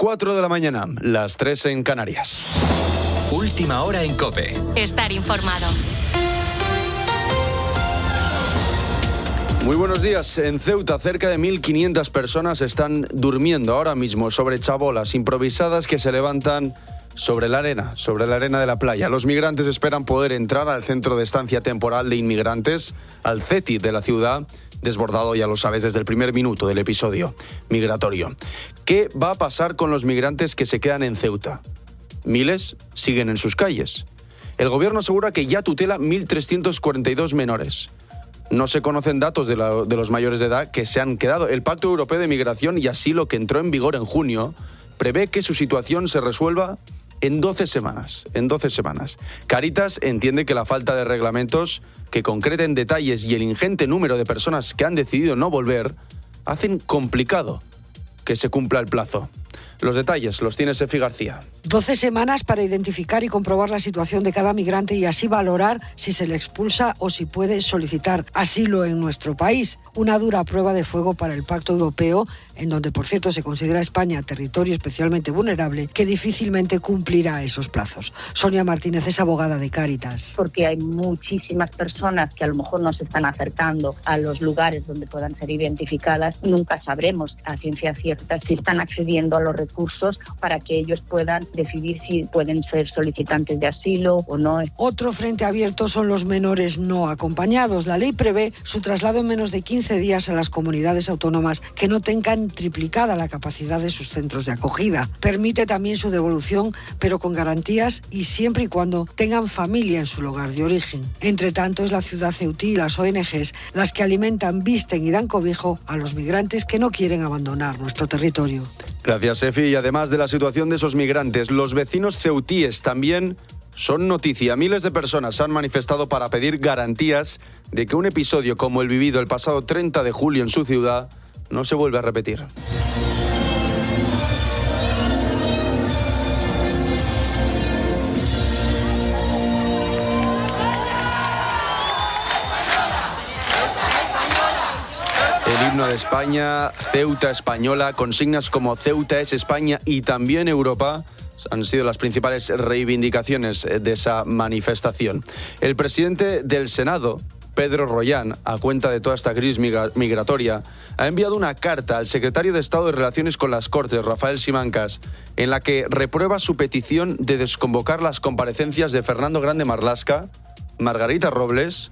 4 de la mañana, las 3 en Canarias. Última hora en COPE. Estar informado. Muy buenos días. En Ceuta, cerca de 1.500 personas están durmiendo ahora mismo sobre chabolas improvisadas que se levantan sobre la arena de la playa. Los migrantes esperan poder entrar al centro de estancia temporal de inmigrantes, al CETI de la ciudad, desbordado, ya lo sabes, desde el primer minuto del episodio migratorio. ¿Qué va a pasar con los migrantes que se quedan en Ceuta? Miles siguen en sus calles. El gobierno asegura que ya tutela 1.342 menores. No se conocen datos de los mayores de edad que se han quedado. El Pacto Europeo de Migración y Asilo, que entró en vigor en junio, prevé que su situación se resuelva en 12 semanas. Cáritas entiende que la falta de reglamentos que concreten detalles y el ingente número de personas que han decidido no volver hacen complicado que se cumpla el plazo. Los detalles los tiene Sefi García. 12 semanas para identificar y comprobar la situación de cada migrante y así valorar si se le expulsa o si puede solicitar asilo en nuestro país. Una dura prueba de fuego para el Pacto Europeo, en donde, por cierto, se considera España territorio especialmente vulnerable, que difícilmente cumplirá esos plazos. Sonia Martínez es abogada de Cáritas. Porque hay muchísimas personas que a lo mejor no se están acercando a los lugares donde puedan ser identificadas. Nunca sabremos a ciencia cierta si están accediendo a los recursos para que ellos puedan decidir si pueden ser solicitantes de asilo o no. Otro frente abierto son los menores no acompañados. La ley prevé su traslado en menos de 15 días a las comunidades autónomas que no tengan triplicada la capacidad de sus centros de acogida. Permite también su devolución, pero con garantías y siempre y cuando tengan familia en su lugar de origen. Entre tanto, es la ciudad ceutí y las ONGs las que alimentan, visten y dan cobijo a los migrantes que no quieren abandonar nuestro territorio. Gracias, Sefi. Y además de la situación de esos migrantes, los vecinos ceutíes también son noticia. Miles de personas han manifestado para pedir garantías de que un episodio como el vivido el pasado 30 de julio en su ciudad no se vuelve a repetir. El himno de España, Ceuta española, consignas como Ceuta es España y también Europa han sido las principales reivindicaciones de esa manifestación. El presidente del Senado, Pedro Rollán, a cuenta de toda esta crisis migratoria, ha enviado una carta al secretario de Estado de Relaciones con las Cortes, Rafael Simancas, en la que reprueba su petición de desconvocar las comparecencias de Fernando Grande Marlaska, Margarita Robles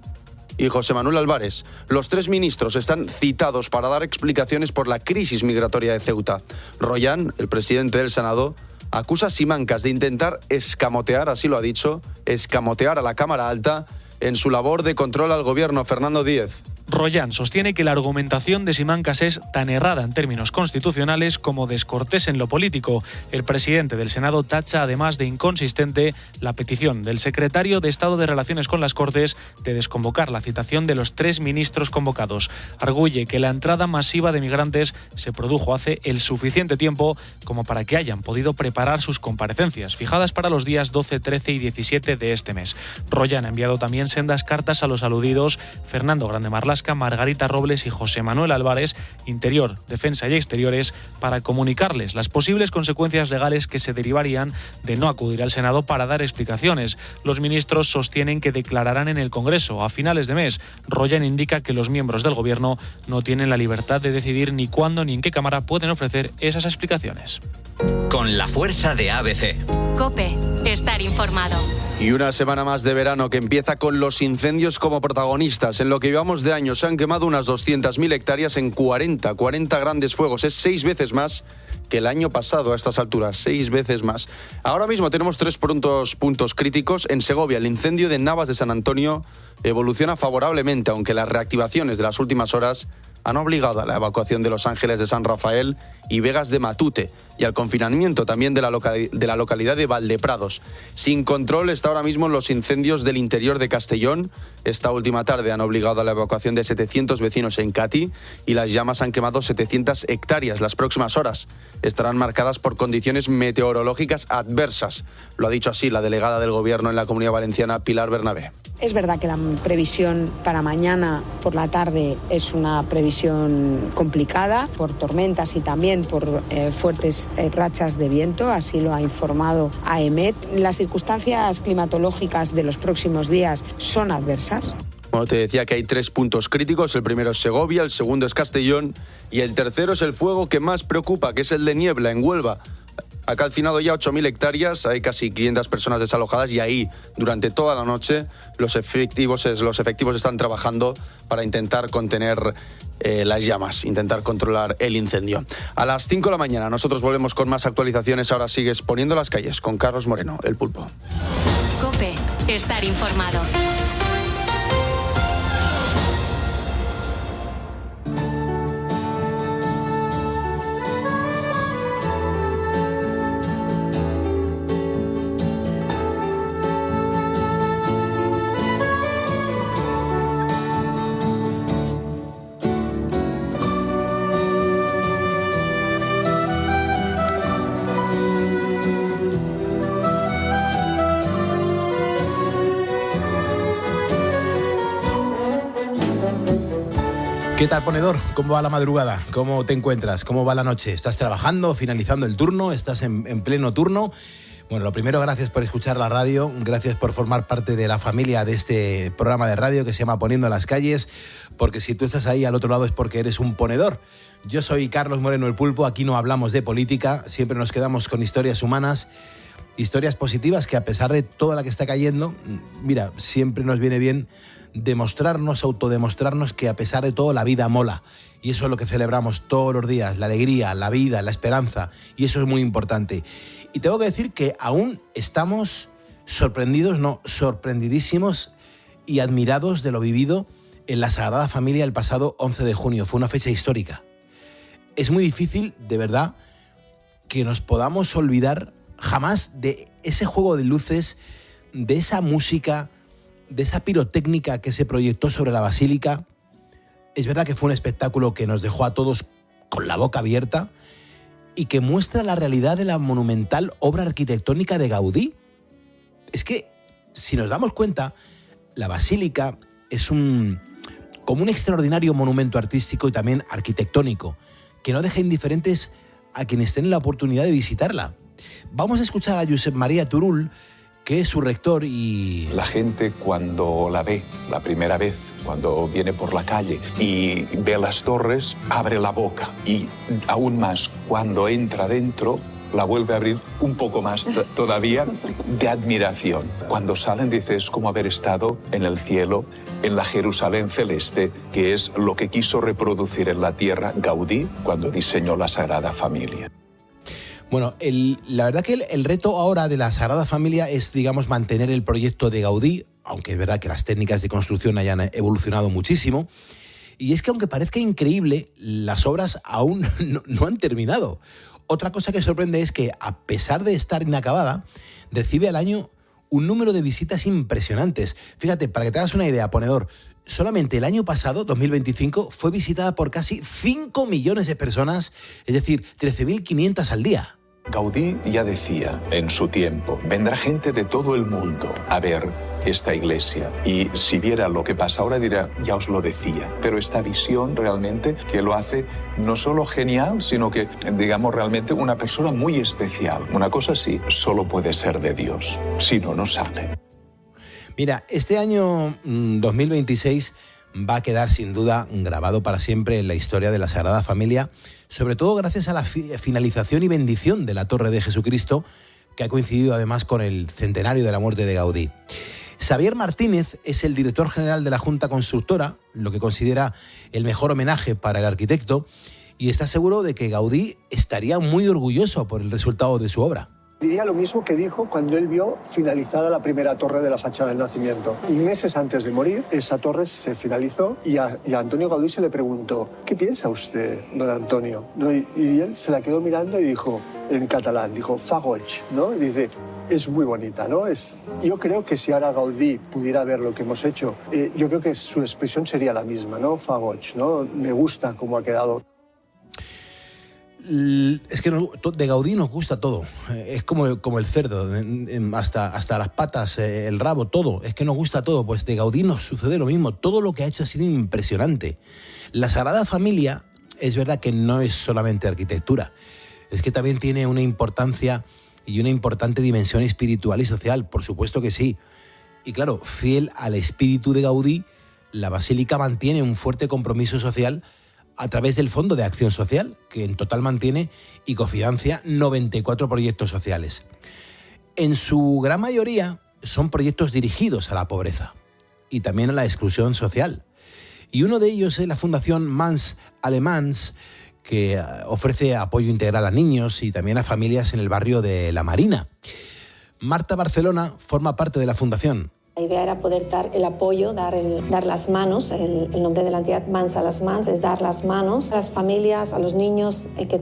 y José Manuel Álvarez. Los 3 ministros están citados para dar explicaciones por la crisis migratoria de Ceuta. Rollán, el presidente del Senado, acusa a Simancas de intentar escamotear, así lo ha dicho, escamotear a la Cámara Alta en su labor de control al gobierno. Fernando Díez. Rollán sostiene que la argumentación de Simancas es tan errada en términos constitucionales como descortés en lo político. El presidente del Senado tacha además de inconsistente la petición del secretario de Estado de Relaciones con las Cortes de desconvocar la citación de los 3 ministros convocados. Arguye que la entrada masiva de migrantes se produjo hace el suficiente tiempo como para que hayan podido preparar sus comparecencias, fijadas para los días 12, 13 y 17 de este mes. Rollán ha enviado también sendas cartas a los aludidos Fernando Grande Marlaska, Margarita Robles y José Manuel Álvarez, Interior, Defensa y Exteriores, para comunicarles las posibles consecuencias legales que se derivarían de no acudir al Senado para dar explicaciones. Los ministros sostienen que declararán en el Congreso a finales de mes. Rollán indica que los miembros del Gobierno no tienen la libertad de decidir ni cuándo ni en qué Cámara pueden ofrecer esas explicaciones. Con la fuerza de ABC. COPE. Estar informado. Y una semana más de verano que empieza con los incendios como protagonistas. En lo que llevamos de año se han quemado unas 200.000 hectáreas en 40 grandes fuegos. Es 6 veces más que el año pasado a estas alturas, 6 veces más. Ahora mismo tenemos 3 puntos críticos. En Segovia, el incendio de Navas de San Antonio evoluciona favorablemente, aunque las reactivaciones de las últimas horas han obligado a la evacuación de Los Ángeles de San Rafael y Vegas de Matute y al confinamiento también de la localidad de Valdeprados. Sin control está ahora mismo los incendios del interior de Castellón. Esta última tarde han obligado a la evacuación de 700 vecinos en Cati y las llamas han quemado 700 hectáreas. Las próximas horas estarán marcadas por condiciones meteorológicas adversas. Lo ha dicho así la delegada del Gobierno en la Comunidad Valenciana, Pilar Bernabé. Es verdad que la previsión para mañana por la tarde es una previsión previsión complicada por tormentas y también por fuertes rachas de viento, así lo ha informado AEMET. Las circunstancias climatológicas de los próximos días son adversas. Bueno, te decía que hay 3 puntos críticos. El primero es Segovia, el segundo es Castellón y el tercero es el fuego que más preocupa, que es el de Niebla, en Huelva. Ha calcinado ya 8.000 hectáreas, hay casi 500 personas desalojadas y ahí, durante toda la noche, los efectivos están trabajando para intentar contener las llamas, intentar controlar el incendio. A las 5 de la mañana nosotros volvemos con más actualizaciones. Ahora sigues Poniendo las calles con Carlos Moreno, El Pulpo. COPE. Estar informado. ¿Qué tal, ponedor? ¿Cómo va la madrugada? ¿Cómo te encuentras? ¿Cómo va la noche? ¿Estás trabajando, finalizando el turno? ¿Estás en pleno turno? Bueno, lo primero, gracias por escuchar la radio, gracias por formar parte de la familia de este programa de radio que se llama Poniendo las calles, porque si tú estás ahí al otro lado es porque eres un ponedor. Yo soy Carlos Moreno, El Pulpo, aquí no hablamos de política, siempre nos quedamos con historias humanas, historias positivas que a pesar de toda la que está cayendo, mira, siempre nos viene bien demostrarnos, autodemostrarnos que a pesar de todo la vida mola. Y eso es lo que celebramos todos los días, la alegría, la vida, la esperanza. Y eso es muy importante. Y tengo que decir que aún estamos sorprendidos, no, sorprendidísimos y admirados de lo vivido en la Sagrada Familia el pasado 11 de junio. Fue una fecha histórica. Es muy difícil, de verdad, que nos podamos olvidar jamás de ese juego de luces, de esa música, de esa pirotécnica que se proyectó sobre la basílica. Es verdad que fue un espectáculo que nos dejó a todos con la boca abierta y que muestra la realidad de la monumental obra arquitectónica de Gaudí. Es que, si nos damos cuenta, la basílica es como un extraordinario monumento artístico y también arquitectónico, que no deja indiferentes a quienes tienen la oportunidad de visitarla. Vamos a escuchar a Josep María Turull, que es su rector y... La gente cuando la ve la primera vez, cuando viene por la calle y ve las torres, abre la boca. Y aún más, cuando entra dentro, la vuelve a abrir un poco más todavía de admiración. Cuando salen, dice, es como haber estado en el cielo, en la Jerusalén celeste, que es lo que quiso reproducir en la tierra Gaudí cuando diseñó la Sagrada Familia. Bueno, la verdad que el reto ahora de la Sagrada Familia es, digamos, mantener el proyecto de Gaudí, aunque es verdad que las técnicas de construcción hayan evolucionado muchísimo. Y es que, aunque parezca increíble, las obras aún no han terminado. Otra cosa que sorprende es que, a pesar de estar inacabada, recibe al año un número de visitas impresionantes. Fíjate, para que te hagas una idea, ponedor, solamente el año pasado, 2025, fue visitada por casi 5 millones de personas, es decir, 13.500 al día. Gaudí ya decía en su tiempo, vendrá gente de todo el mundo a ver esta iglesia. Y si viera lo que pasa ahora dirá, ya os lo decía. Pero esta visión realmente que lo hace no solo genial, sino que, digamos, realmente una persona muy especial. Una cosa así solo puede ser de Dios, si no, no sale. Mira, este año 2026 va a quedar sin duda grabado para siempre en la historia de la Sagrada Familia, sobre todo gracias a la finalización y bendición de la Torre de Jesucristo, que ha coincidido además con el centenario de la muerte de Gaudí. Xavier Martínez es el director general de la Junta Constructora, lo que considera el mejor homenaje para el arquitecto, y está seguro de que Gaudí estaría muy orgulloso por el resultado de su obra. Diría lo mismo que dijo cuando él vio finalizada la primera torre de la fachada del Nacimiento. Y meses antes de morir, esa torre se finalizó y a Antonio Gaudí se le preguntó, ¿qué piensa usted, don Antonio? Y él se la quedó mirando y dijo, en catalán, dijo, fa goig, ¿no? Y dice, es muy bonita, ¿no? Yo creo que si ahora Gaudí pudiera ver lo que hemos hecho, yo creo que su expresión sería la misma, ¿no? Fa goig, ¿no? Me gusta cómo ha quedado. Es que de Gaudí nos gusta todo. Es como el cerdo, hasta las patas, el rabo, todo. Es que nos gusta todo. Pues de Gaudí nos sucede lo mismo. Todo lo que ha hecho ha sido impresionante. La Sagrada Familia es verdad que no es solamente arquitectura. Es que también tiene una importancia y una importante dimensión espiritual y social. Por supuesto que sí. Y claro, fiel al espíritu de Gaudí, la Basílica mantiene un fuerte compromiso social a través del Fondo de Acción Social, que en total mantiene y cofinancia 94 proyectos sociales. En su gran mayoría son proyectos dirigidos a la pobreza y también a la exclusión social. Y uno de ellos es la Fundación Mans Alemans, que ofrece apoyo integral a niños y también a familias en el barrio de La Marina. Marta Barcelona forma parte de la fundación. La idea era poder dar el apoyo, dar las manos. El nombre de la entidad Mans a las Mans es dar las manos a las familias, a los niños que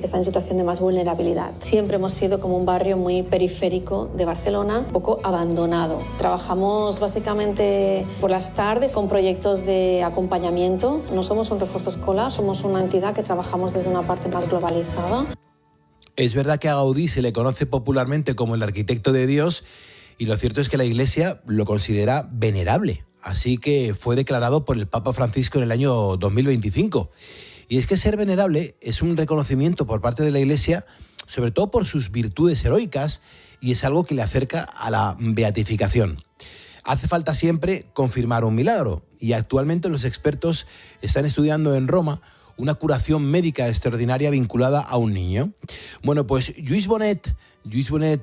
están en situación de más vulnerabilidad. Siempre hemos sido como un barrio muy periférico de Barcelona, un poco abandonado. Trabajamos básicamente por las tardes con proyectos de acompañamiento. No somos un refuerzo escolar, somos una entidad que trabajamos desde una parte más globalizada. Es verdad que a Gaudí se le conoce popularmente como el arquitecto de Dios, y lo cierto es que la Iglesia lo considera venerable, así que fue declarado por el Papa Francisco en el año 2025. Y es que ser venerable es un reconocimiento por parte de la Iglesia, sobre todo por sus virtudes heroicas, y es algo que le acerca a la beatificación. Hace falta siempre confirmar un milagro, y actualmente los expertos están estudiando en Roma una curación médica extraordinaria vinculada a un niño. Bueno, pues Lluís Bonet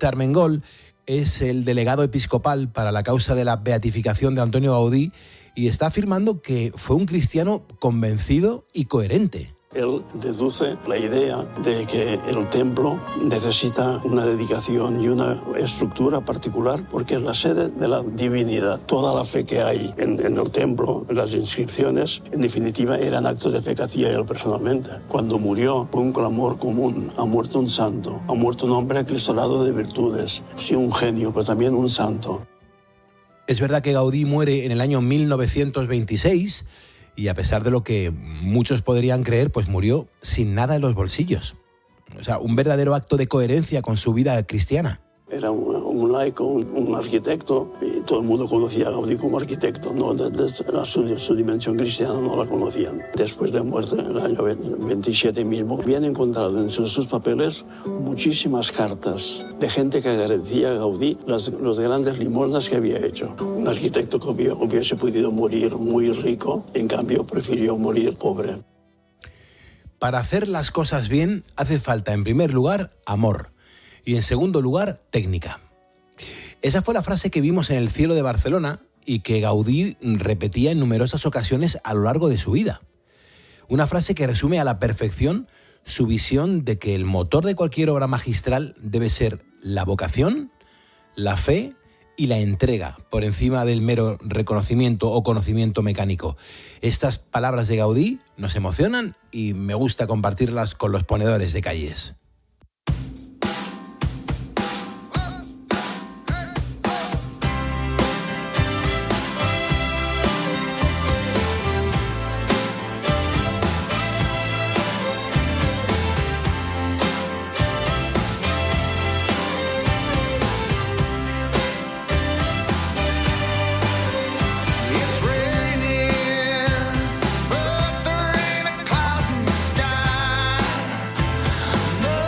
Armengol es el delegado episcopal para la causa de la beatificación de Antonio Gaudí y está afirmando que fue un cristiano convencido y coherente. Él deduce la idea de que el templo necesita una dedicación y una estructura particular porque es la sede de la divinidad. Toda la fe que hay en el templo, en las inscripciones, en definitiva eran actos de fe que hacía él personalmente. Cuando murió fue un clamor común. Ha muerto un santo, ha muerto un hombre acristalado de virtudes. Sí, un genio, pero también un santo. Es verdad que Gaudí muere en el año 1926, y a pesar de lo que muchos podrían creer, pues murió sin nada en los bolsillos. O sea, un verdadero acto de coherencia con su vida cristiana. Era un laico, un arquitecto, y todo el mundo conocía a Gaudí como arquitecto, no desde su dimensión cristiana no la conocían. Después de muerte, en el año 27 mismo, habían encontrado en sus papeles muchísimas cartas de gente que agradecía a Gaudí los grandes limosnas que había hecho. Un arquitecto que hubiese podido morir muy rico, en cambio prefirió morir pobre. Para hacer las cosas bien hace falta, en primer lugar, amor. Y en segundo lugar, técnica. Esa fue la frase que vimos en el cielo de Barcelona y que Gaudí repetía en numerosas ocasiones a lo largo de su vida. Una frase que resume a la perfección su visión de que el motor de cualquier obra magistral debe ser la vocación, la fe y la entrega, por encima del mero reconocimiento o conocimiento mecánico. Estas palabras de Gaudí nos emocionan y me gusta compartirlas con los ponedores de calles. No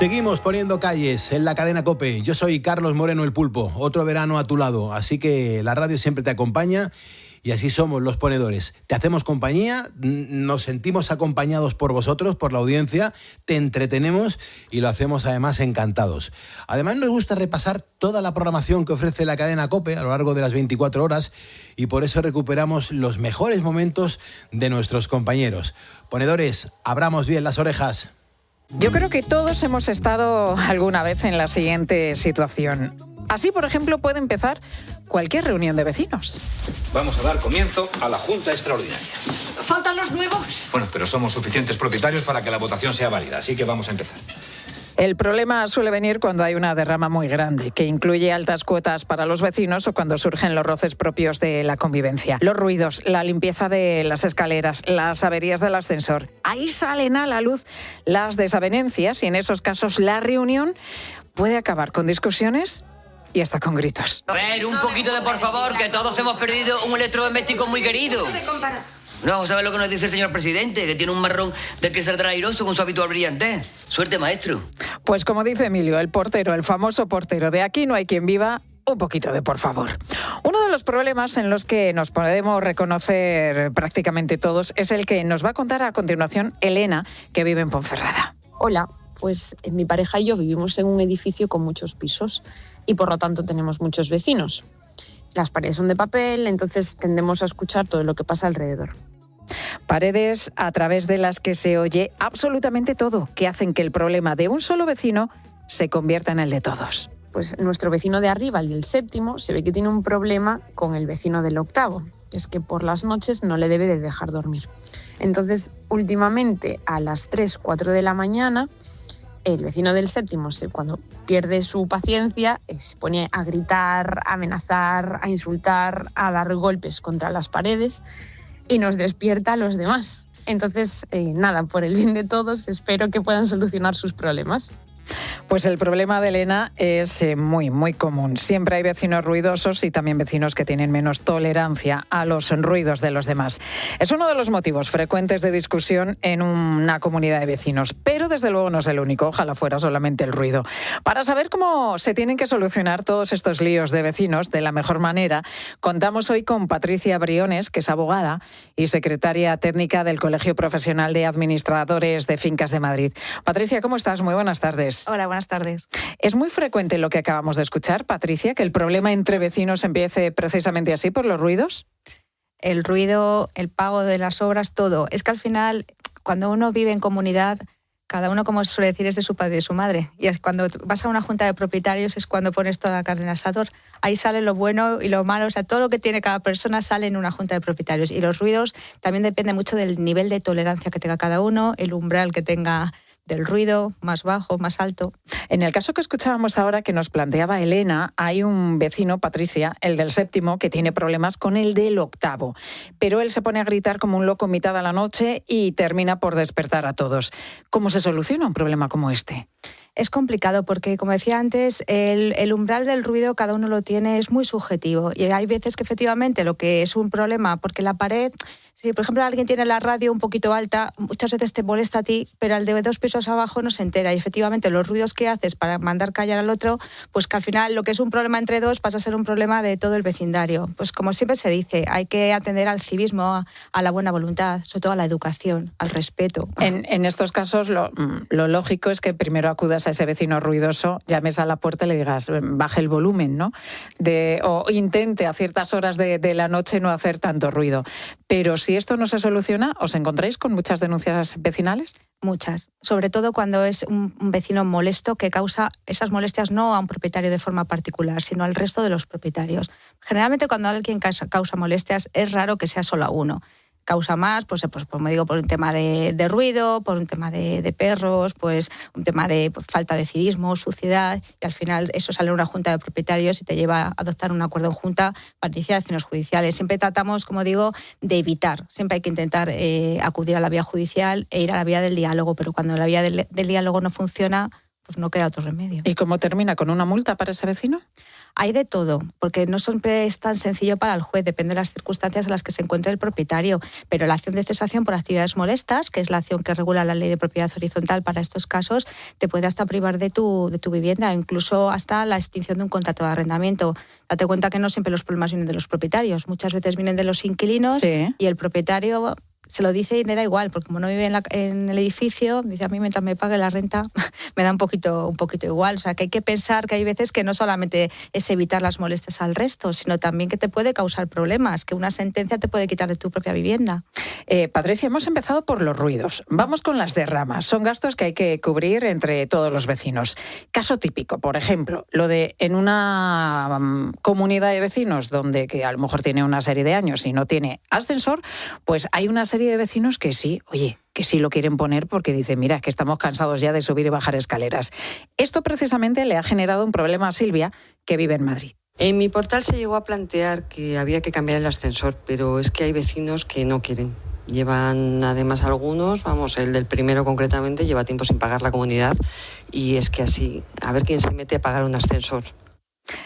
Seguimos poniendo calles en la cadena COPE. Yo soy Carlos Moreno el Pulpo, otro verano a tu lado. Así que la radio siempre te acompaña y así somos los ponedores. Te hacemos compañía, nos sentimos acompañados por vosotros, por la audiencia, te entretenemos y lo hacemos además encantados. Además nos gusta repasar toda la programación que ofrece la cadena COPE a lo largo de las 24 horas y por eso recuperamos los mejores momentos de nuestros compañeros. Ponedores, abramos bien las orejas. Yo creo que todos hemos estado alguna vez en la siguiente situación. Así, por ejemplo, puede empezar cualquier reunión de vecinos. Vamos a dar comienzo a la Junta Extraordinaria. ¿Faltan los nuevos? Bueno, pero somos suficientes propietarios para que la votación sea válida, así que vamos a empezar. El problema suele venir cuando hay una derrama muy grande, que incluye altas cuotas para los vecinos o cuando surgen los roces propios de la convivencia. Los ruidos, la limpieza de las escaleras, las averías del ascensor. Ahí salen a la luz las desavenencias y en esos casos la reunión puede acabar con discusiones y hasta con gritos. A ver, un poquito de por favor, que todos hemos perdido un electrodoméstico muy querido. No, ¿sabes lo que nos dice el señor presidente? Que tiene un marrón del que saldrá airoso con su habitual brillantez. Suerte, maestro. Pues como dice Emilio, el portero, el famoso portero de Aquí no hay quien viva, un poquito de por favor. Uno de los problemas en los que nos podemos reconocer prácticamente todos es el que nos va a contar a continuación Elena, que vive en Ponferrada. Hola, pues mi pareja y yo vivimos en un edificio con muchos pisos y por lo tanto tenemos muchos vecinos. Las paredes son de papel, entonces tendemos a escuchar todo lo que pasa alrededor. Paredes a través de las que se oye absolutamente todo, que hacen que el problema de un solo vecino se convierta en el de todos. Pues nuestro vecino de arriba, el del séptimo, se ve que tiene un problema con el vecino del octavo. Es que por las noches no le debe de dejar dormir. Entonces, últimamente, a las 3, 4 de la mañana, el vecino del séptimo, cuando pierde su paciencia, se pone a gritar, a amenazar, a insultar, a dar golpes contra las paredes y nos despierta a los demás. Entonces, nada, por el bien de todos, espero que puedan solucionar sus problemas. Pues el problema de Elena es muy, muy común. Siempre hay vecinos ruidosos y también vecinos que tienen menos tolerancia a los ruidos de los demás. Es uno de los motivos frecuentes de discusión en una comunidad de vecinos, pero desde luego no es el único, ojalá fuera solamente el ruido. Para saber cómo se tienen que solucionar todos estos líos de vecinos de la mejor manera, contamos hoy con Patricia Briones, que es abogada y secretaria técnica del Colegio Profesional de Administradores de Fincas de Madrid. Patricia, ¿cómo estás? Muy buenas tardes. Hola, buenas tardes. ¿Es muy frecuente lo que acabamos de escuchar, Patricia, que el problema entre vecinos empiece precisamente así, por los ruidos? El ruido, el pago de las obras, todo. Es que al final, cuando uno vive en comunidad, cada uno, como se suele decir, es de su padre y de su madre. Y es cuando vas a una junta de propietarios es cuando pones toda la carne en el asador. Ahí sale lo bueno y lo malo, o sea, todo lo que tiene cada persona sale en una junta de propietarios. Y los ruidos también depende mucho del nivel de tolerancia que tenga cada uno, el umbral que tenga del ruido, más bajo, más alto. En el caso que escuchábamos ahora que nos planteaba Elena, hay un vecino, Patricia, el del 7º, que tiene problemas con el del 8º. Pero él se pone a gritar como un loco en mitad de la noche y termina por despertar a todos. ¿Cómo se soluciona un problema como este? Es complicado porque, como decía antes, el umbral del ruido cada uno lo tiene, es muy subjetivo. Y hay veces que efectivamente lo que es un problema, porque la pared, si por ejemplo alguien tiene la radio un poquito alta, muchas veces te molesta a ti, pero al de 2 pisos abajo no se entera. Y efectivamente los ruidos que haces para mandar callar al otro, pues que al final lo que es un problema entre dos pasa a ser un problema de todo el vecindario. Pues como siempre se dice, hay que atender al civismo, a la buena voluntad, sobre todo a la educación, al respeto. En estos casos lo lógico es que primero acudas a ese vecino ruidoso, llames a la puerta y le digas, baje el volumen, ¿no? O intente a ciertas horas de la noche no hacer tanto ruido. Pero si esto no se soluciona, ¿os encontráis con muchas denuncias vecinales? Muchas, sobre todo cuando es un vecino molesto que causa esas molestias no a un propietario de forma particular, sino al resto de los propietarios. Generalmente cuando alguien causa molestias es raro que sea solo a uno. Causa más, pues como digo, por un tema de ruido, por un tema de perros, pues un tema de falta de civismo, suciedad, y al final eso sale en una junta de propietarios y te lleva a adoptar un acuerdo en junta para iniciar acciones judiciales. Siempre tratamos, como digo, de evitar. Siempre hay que intentar acudir a la vía judicial e ir a la vía del diálogo, pero cuando la vía del diálogo no funciona, pues no queda otro remedio. ¿Y cómo termina? ¿Con una multa para ese vecino? Hay de todo, porque no siempre es tan sencillo para el juez, depende de las circunstancias en las que se encuentre el propietario, pero la acción de cesación por actividades molestas, que es la acción que regula la ley de propiedad horizontal para estos casos, te puede hasta privar de tu vivienda, incluso hasta la extinción de un contrato de arrendamiento. Date cuenta que no siempre los problemas vienen de los propietarios, muchas veces vienen de los inquilinos, sí. Y el propietario se lo dice y le da igual, porque como no vive en el edificio, dice a mí mientras me pague la renta me da un poquito igual. O sea, que hay que pensar que hay veces que no solamente es evitar las molestias al resto, sino también que te puede causar problemas, que una sentencia te puede quitar de tu propia vivienda. Patricia, hemos empezado por los ruidos. Vamos con las derramas. Son gastos que hay que cubrir entre todos los vecinos. Caso típico, por ejemplo, lo de en una comunidad de vecinos donde que a lo mejor tiene una serie de años y no tiene ascensor, pues hay una serie de vecinos que sí, que sí lo quieren poner porque dicen, mira, es que estamos cansados ya de subir y bajar escaleras. Esto precisamente le ha generado un problema a Silvia, que vive en Madrid. En mi portal se llegó a plantear que había que cambiar el ascensor, pero es que hay vecinos que no quieren. Llevan además algunos, el del primero concretamente, lleva tiempo sin pagar la comunidad y es que así, a ver quién se mete a pagar un ascensor.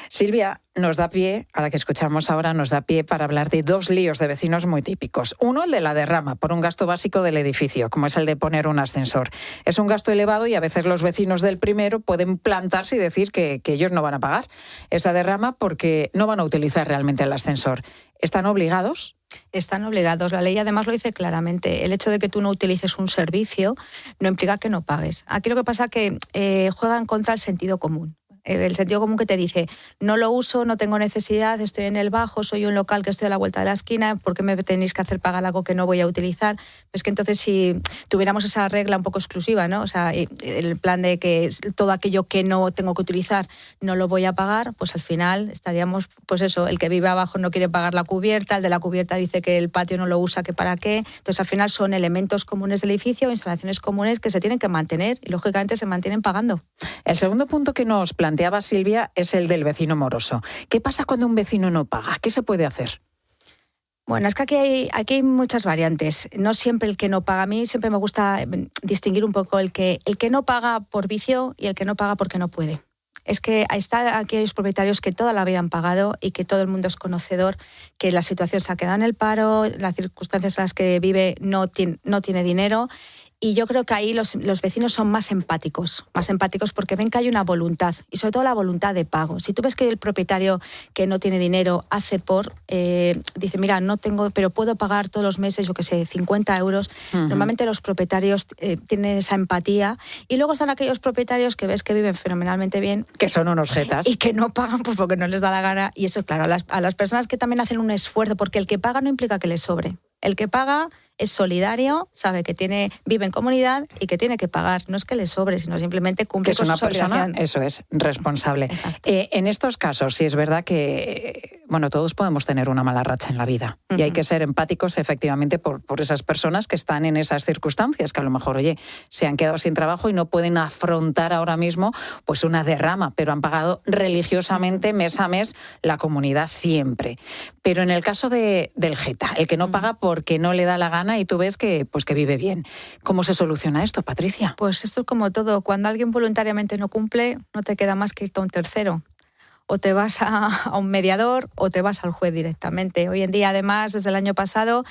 Silvia, nos da pie, a la que escuchamos ahora, nos da pie para hablar de 2 líos de vecinos muy típicos. Uno, el de la derrama, por un gasto básico del edificio, como es el de poner un ascensor. Es un gasto elevado y a veces los vecinos del primero pueden plantarse y decir que ellos no van a pagar esa derrama porque no van a utilizar realmente el ascensor. ¿Están obligados? Están obligados. La ley además lo dice claramente. El hecho de que tú no utilices un servicio no implica que no pagues. Aquí lo que pasa es que juegan contra el sentido común. El sentido común que te dice, no lo uso, no tengo necesidad, estoy en el bajo, soy un local que estoy a la vuelta de la esquina, ¿por qué me tenéis que hacer pagar algo que no voy a utilizar? Pues que entonces si tuviéramos esa regla un poco exclusiva, ¿no? O sea, el plan de que todo aquello que no tengo que utilizar no lo voy a pagar, pues al final estaríamos, pues eso, el que vive abajo no quiere pagar la cubierta, el de la cubierta dice que el patio no lo usa, que para qué. Entonces al final son elementos comunes del edificio, instalaciones comunes que se tienen que mantener y lógicamente se mantienen pagando. El segundo punto que nos planteaba Silvia es el del vecino moroso. ¿Qué pasa cuando un vecino no paga? ¿Qué se puede hacer? Bueno, es que aquí hay muchas variantes. No siempre el que no paga. A mí siempre me gusta distinguir un poco el que no paga por vicio y el que no paga porque no puede. Es que están aquellos propietarios que toda la vida han pagado y que todo el mundo es conocedor que la situación se ha quedado en el paro, las circunstancias en las que vive no tiene dinero. Y yo creo que ahí los vecinos son más empáticos porque ven que hay una voluntad y sobre todo la voluntad de pago. Si tú ves que el propietario que no tiene dinero hace dice, mira, no tengo, pero puedo pagar todos los meses, yo qué sé, 50 euros. Uh-huh. Normalmente los propietarios tienen esa empatía y luego están aquellos propietarios que ves que viven fenomenalmente bien. Que son unos jetas. Y que no pagan pues porque no les da la gana. Y eso, claro, a las personas que también hacen un esfuerzo, porque el que paga no implica que le sobre. El que paga es solidario, sabe que vive en comunidad y que tiene que pagar. No es que le sobre, sino simplemente cumple con sus obligaciones. Que es una persona, eso es, responsable. En estos casos, sí es verdad que, todos podemos tener una mala racha en la vida. Uh-huh. Y hay que ser empáticos, efectivamente, por esas personas que están en esas circunstancias, que a lo mejor, se han quedado sin trabajo y no pueden afrontar ahora mismo pues una derrama, pero han pagado religiosamente mes a mes la comunidad siempre. Pero en el caso del jeta, el que no paga porque no le da la gana y tú ves que vive bien. ¿Cómo se soluciona esto, Patricia? Pues esto es como todo. Cuando alguien voluntariamente no cumple, no te queda más que irte a un tercero. O te vas a un mediador o te vas al juez directamente. Hoy en día, además, desde el año pasado,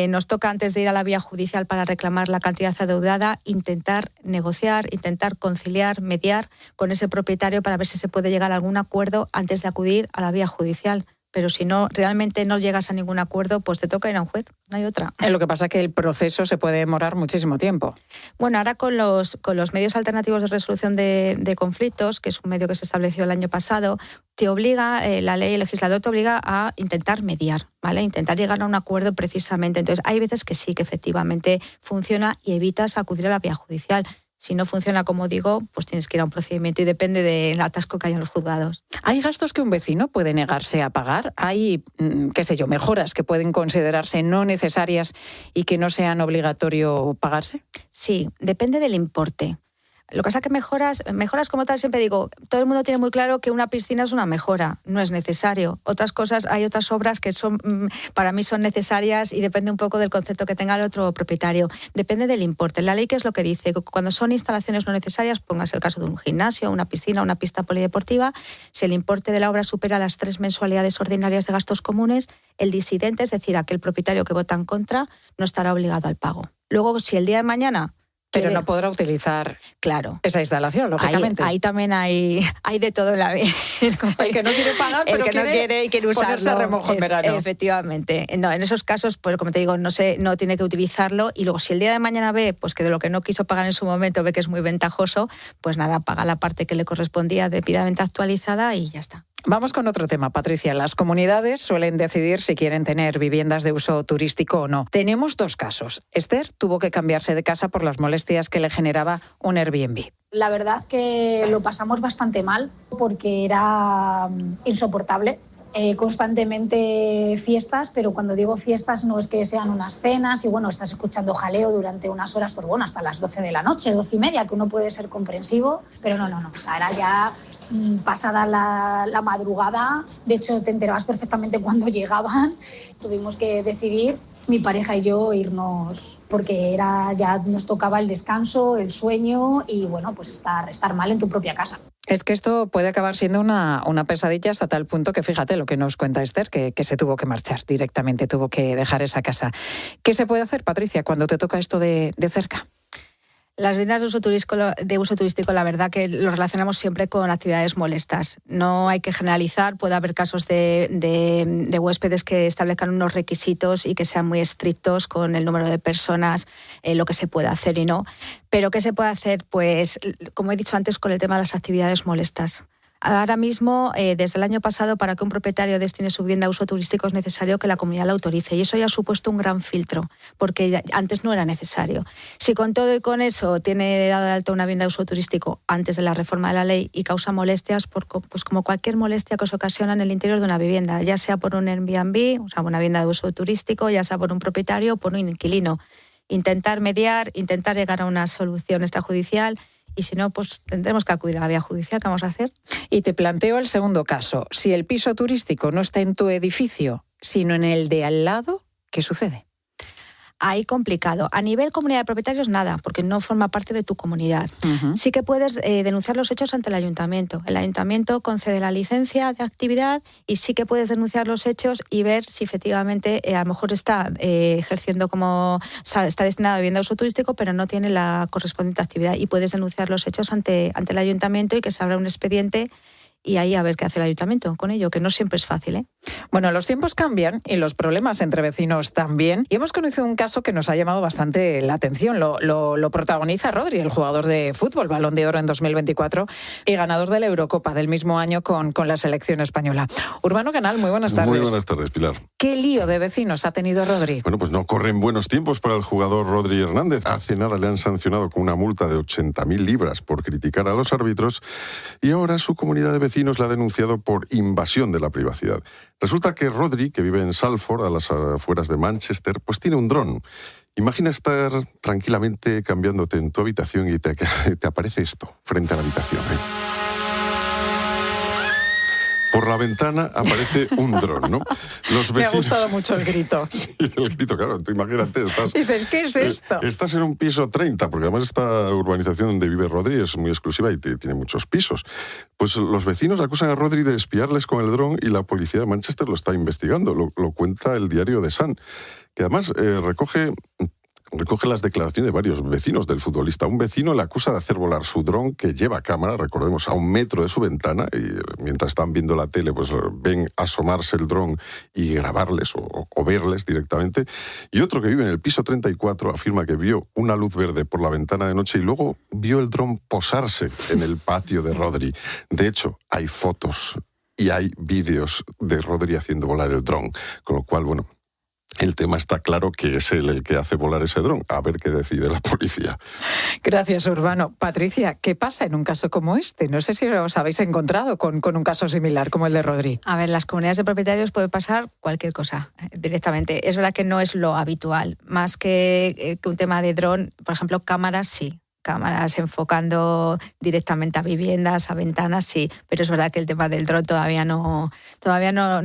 nos toca, antes de ir a la vía judicial para reclamar la cantidad adeudada, intentar negociar, intentar conciliar, mediar con ese propietario para ver si se puede llegar a algún acuerdo antes de acudir a la vía judicial. Pero si no, realmente no llegas a ningún acuerdo, pues te toca ir a un juez, no hay otra. Lo que pasa es que el proceso se puede demorar muchísimo tiempo. Bueno, ahora con los medios alternativos de resolución de conflictos, que es un medio que se estableció el año pasado, te obliga, la ley, el legislador te obliga a intentar mediar, ¿vale? Intentar llegar a un acuerdo precisamente. Entonces, hay veces que sí, que efectivamente funciona y evitas acudir a la vía judicial. Si no funciona, como digo, pues tienes que ir a un procedimiento y depende del atasco que haya en los juzgados. ¿Hay gastos que un vecino puede negarse a pagar? ¿Hay, mejoras que pueden considerarse no necesarias y que no sean obligatorio pagarse? Sí, depende del importe. Lo que pasa es que mejoras como tal, siempre digo, todo el mundo tiene muy claro que una piscina es una mejora, no es necesario. Hay otras obras que para mí son necesarias y depende un poco del concepto que tenga el otro propietario. Depende del importe. La ley, ¿qué es lo que dice? Cuando son instalaciones no necesarias, póngase el caso de un gimnasio, una piscina, una pista polideportiva, si el importe de la obra supera las 3 mensualidades ordinarias de gastos comunes, el disidente, es decir, aquel propietario que vota en contra, no estará obligado al pago. Luego, si el día de mañana... Pero no podrá utilizar esa instalación, lógicamente. Ahí también hay de todo en la vida. El que no quiere pagar, pero el que no quiere y quiere usarlo. Ponerse a remojo en verano. Efectivamente. No, en esos casos, pues como te digo, no tiene que utilizarlo. Y luego, si el día de mañana ve pues que de lo que no quiso pagar en su momento ve que es muy ventajoso, pues nada, paga la parte que le correspondía debidamente actualizada y ya está. Vamos con otro tema, Patricia. Las comunidades suelen decidir si quieren tener viviendas de uso turístico o no. Tenemos 2 casos. Esther tuvo que cambiarse de casa por las molestias que le generaba un Airbnb. La verdad que lo pasamos bastante mal porque era insoportable. Constantemente fiestas, pero cuando digo fiestas no es que sean unas cenas y estás escuchando jaleo durante unas horas, hasta las 12 de la noche, 12:30, que uno puede ser comprensivo, pero no, o sea, era ya pasada la madrugada. De hecho, te enterabas perfectamente cuando llegaban. Tuvimos que decidir, mi pareja y yo, irnos porque ya nos tocaba el descanso, el sueño y pues estar mal en tu propia casa. Es que esto puede acabar siendo una pesadilla hasta tal punto que, fíjate lo que nos cuenta Esther, que se tuvo que marchar directamente, tuvo que dejar esa casa. ¿Qué se puede hacer, Patricia, cuando te toca esto de cerca? Las viviendas de uso turístico, la verdad que lo relacionamos siempre con actividades molestas. No hay que generalizar, puede haber casos de huéspedes que establezcan unos requisitos y que sean muy estrictos con el número de personas, lo que se puede hacer y no. Pero ¿qué se puede hacer? Pues, como he dicho antes, con el tema de las actividades molestas. Ahora mismo, desde el año pasado, para que un propietario destine su vivienda a uso turístico es necesario que la comunidad la autorice y eso ya ha supuesto un gran filtro, porque antes no era necesario. Si con todo y con eso tiene dado de alta una vivienda de uso turístico antes de la reforma de la ley y causa molestias, pues como cualquier molestia que se ocasiona en el interior de una vivienda, ya sea por un Airbnb, o sea, una vivienda de uso turístico, ya sea por un propietario o por un inquilino. Intentar mediar, intentar llegar a una solución extrajudicial. Y si no, pues tendremos que acudir a la vía judicial. ¿Qué vamos a hacer? Y te planteo el segundo caso. Si el piso turístico no está en tu edificio sino en el de al lado, ¿qué sucede? Ahí complicado. A nivel comunidad de propietarios, nada, porque no forma parte de tu comunidad. Sí que puedes denunciar los hechos ante el ayuntamiento. El ayuntamiento concede la licencia de actividad y sí que puedes denunciar los hechos y ver si efectivamente a lo mejor está ejerciendo está destinado a vivienda de uso turístico, pero no tiene la correspondiente actividad, y puedes denunciar los hechos ante el ayuntamiento y que se abra un expediente. Y ahí a ver qué hace el ayuntamiento con ello, que no siempre es fácil, ¿eh? Bueno, los tiempos cambian y los problemas entre vecinos también. Y hemos conocido un caso que nos ha llamado bastante la atención. Lo protagoniza Rodri, el jugador de fútbol, Balón de Oro en 2024 y ganador de la Eurocopa del mismo año con la selección española. Urbano Canal, muy buenas tardes. Muy buenas tardes, Pilar. ¿Qué lío de vecinos ha tenido Rodri? Bueno, pues no corren buenos tiempos para el jugador Rodri Hernández. Hace nada le han sancionado con una multa de 80.000 libras por criticar a los árbitros y ahora su comunidad de vecinos la ha denunciado por invasión de la privacidad. Resulta que Rodri, que vive en Salford, a las afueras de Manchester, pues tiene un dron. Imagina estar tranquilamente cambiándote en tu habitación y te aparece esto frente a la habitación, Por la ventana aparece un dron, ¿no? Los vecinos... Me ha gustado mucho el grito. Sí, el grito, claro. Tú imagínate, dices, ¿qué es esto? Estás en un piso 30, porque además esta urbanización donde vive Rodri es muy exclusiva y tiene muchos pisos. Pues los vecinos acusan a Rodri de espiarles con el dron y la policía de Manchester lo está investigando. Lo cuenta el diario The Sun, que además recoge las declaraciones de varios vecinos del futbolista. Un vecino le acusa de hacer volar su dron, que lleva cámara, recordemos, a 1 metro de su ventana, y mientras están viendo la tele, pues ven asomarse el dron y grabarles o verles directamente. Y otro que vive en el piso 34 afirma que vio una luz verde por la ventana de noche y luego vio el dron posarse en el patio de Rodri. De hecho, hay fotos y hay vídeos de Rodri haciendo volar el dron, con lo cual, bueno, el tema está claro que es él el que hace volar ese dron. A ver qué decide la policía. Gracias, Urbano. Patricia, ¿qué pasa en un caso como este? No sé si os habéis encontrado con un caso similar como el de Rodri. A ver, en las comunidades de propietarios puede pasar cualquier cosa directamente. Es verdad que no es lo habitual. Más que un tema de dron, por ejemplo, cámaras sí. Cámaras enfocando directamente a viviendas, a ventanas, sí, pero es verdad que el tema del dron todavía no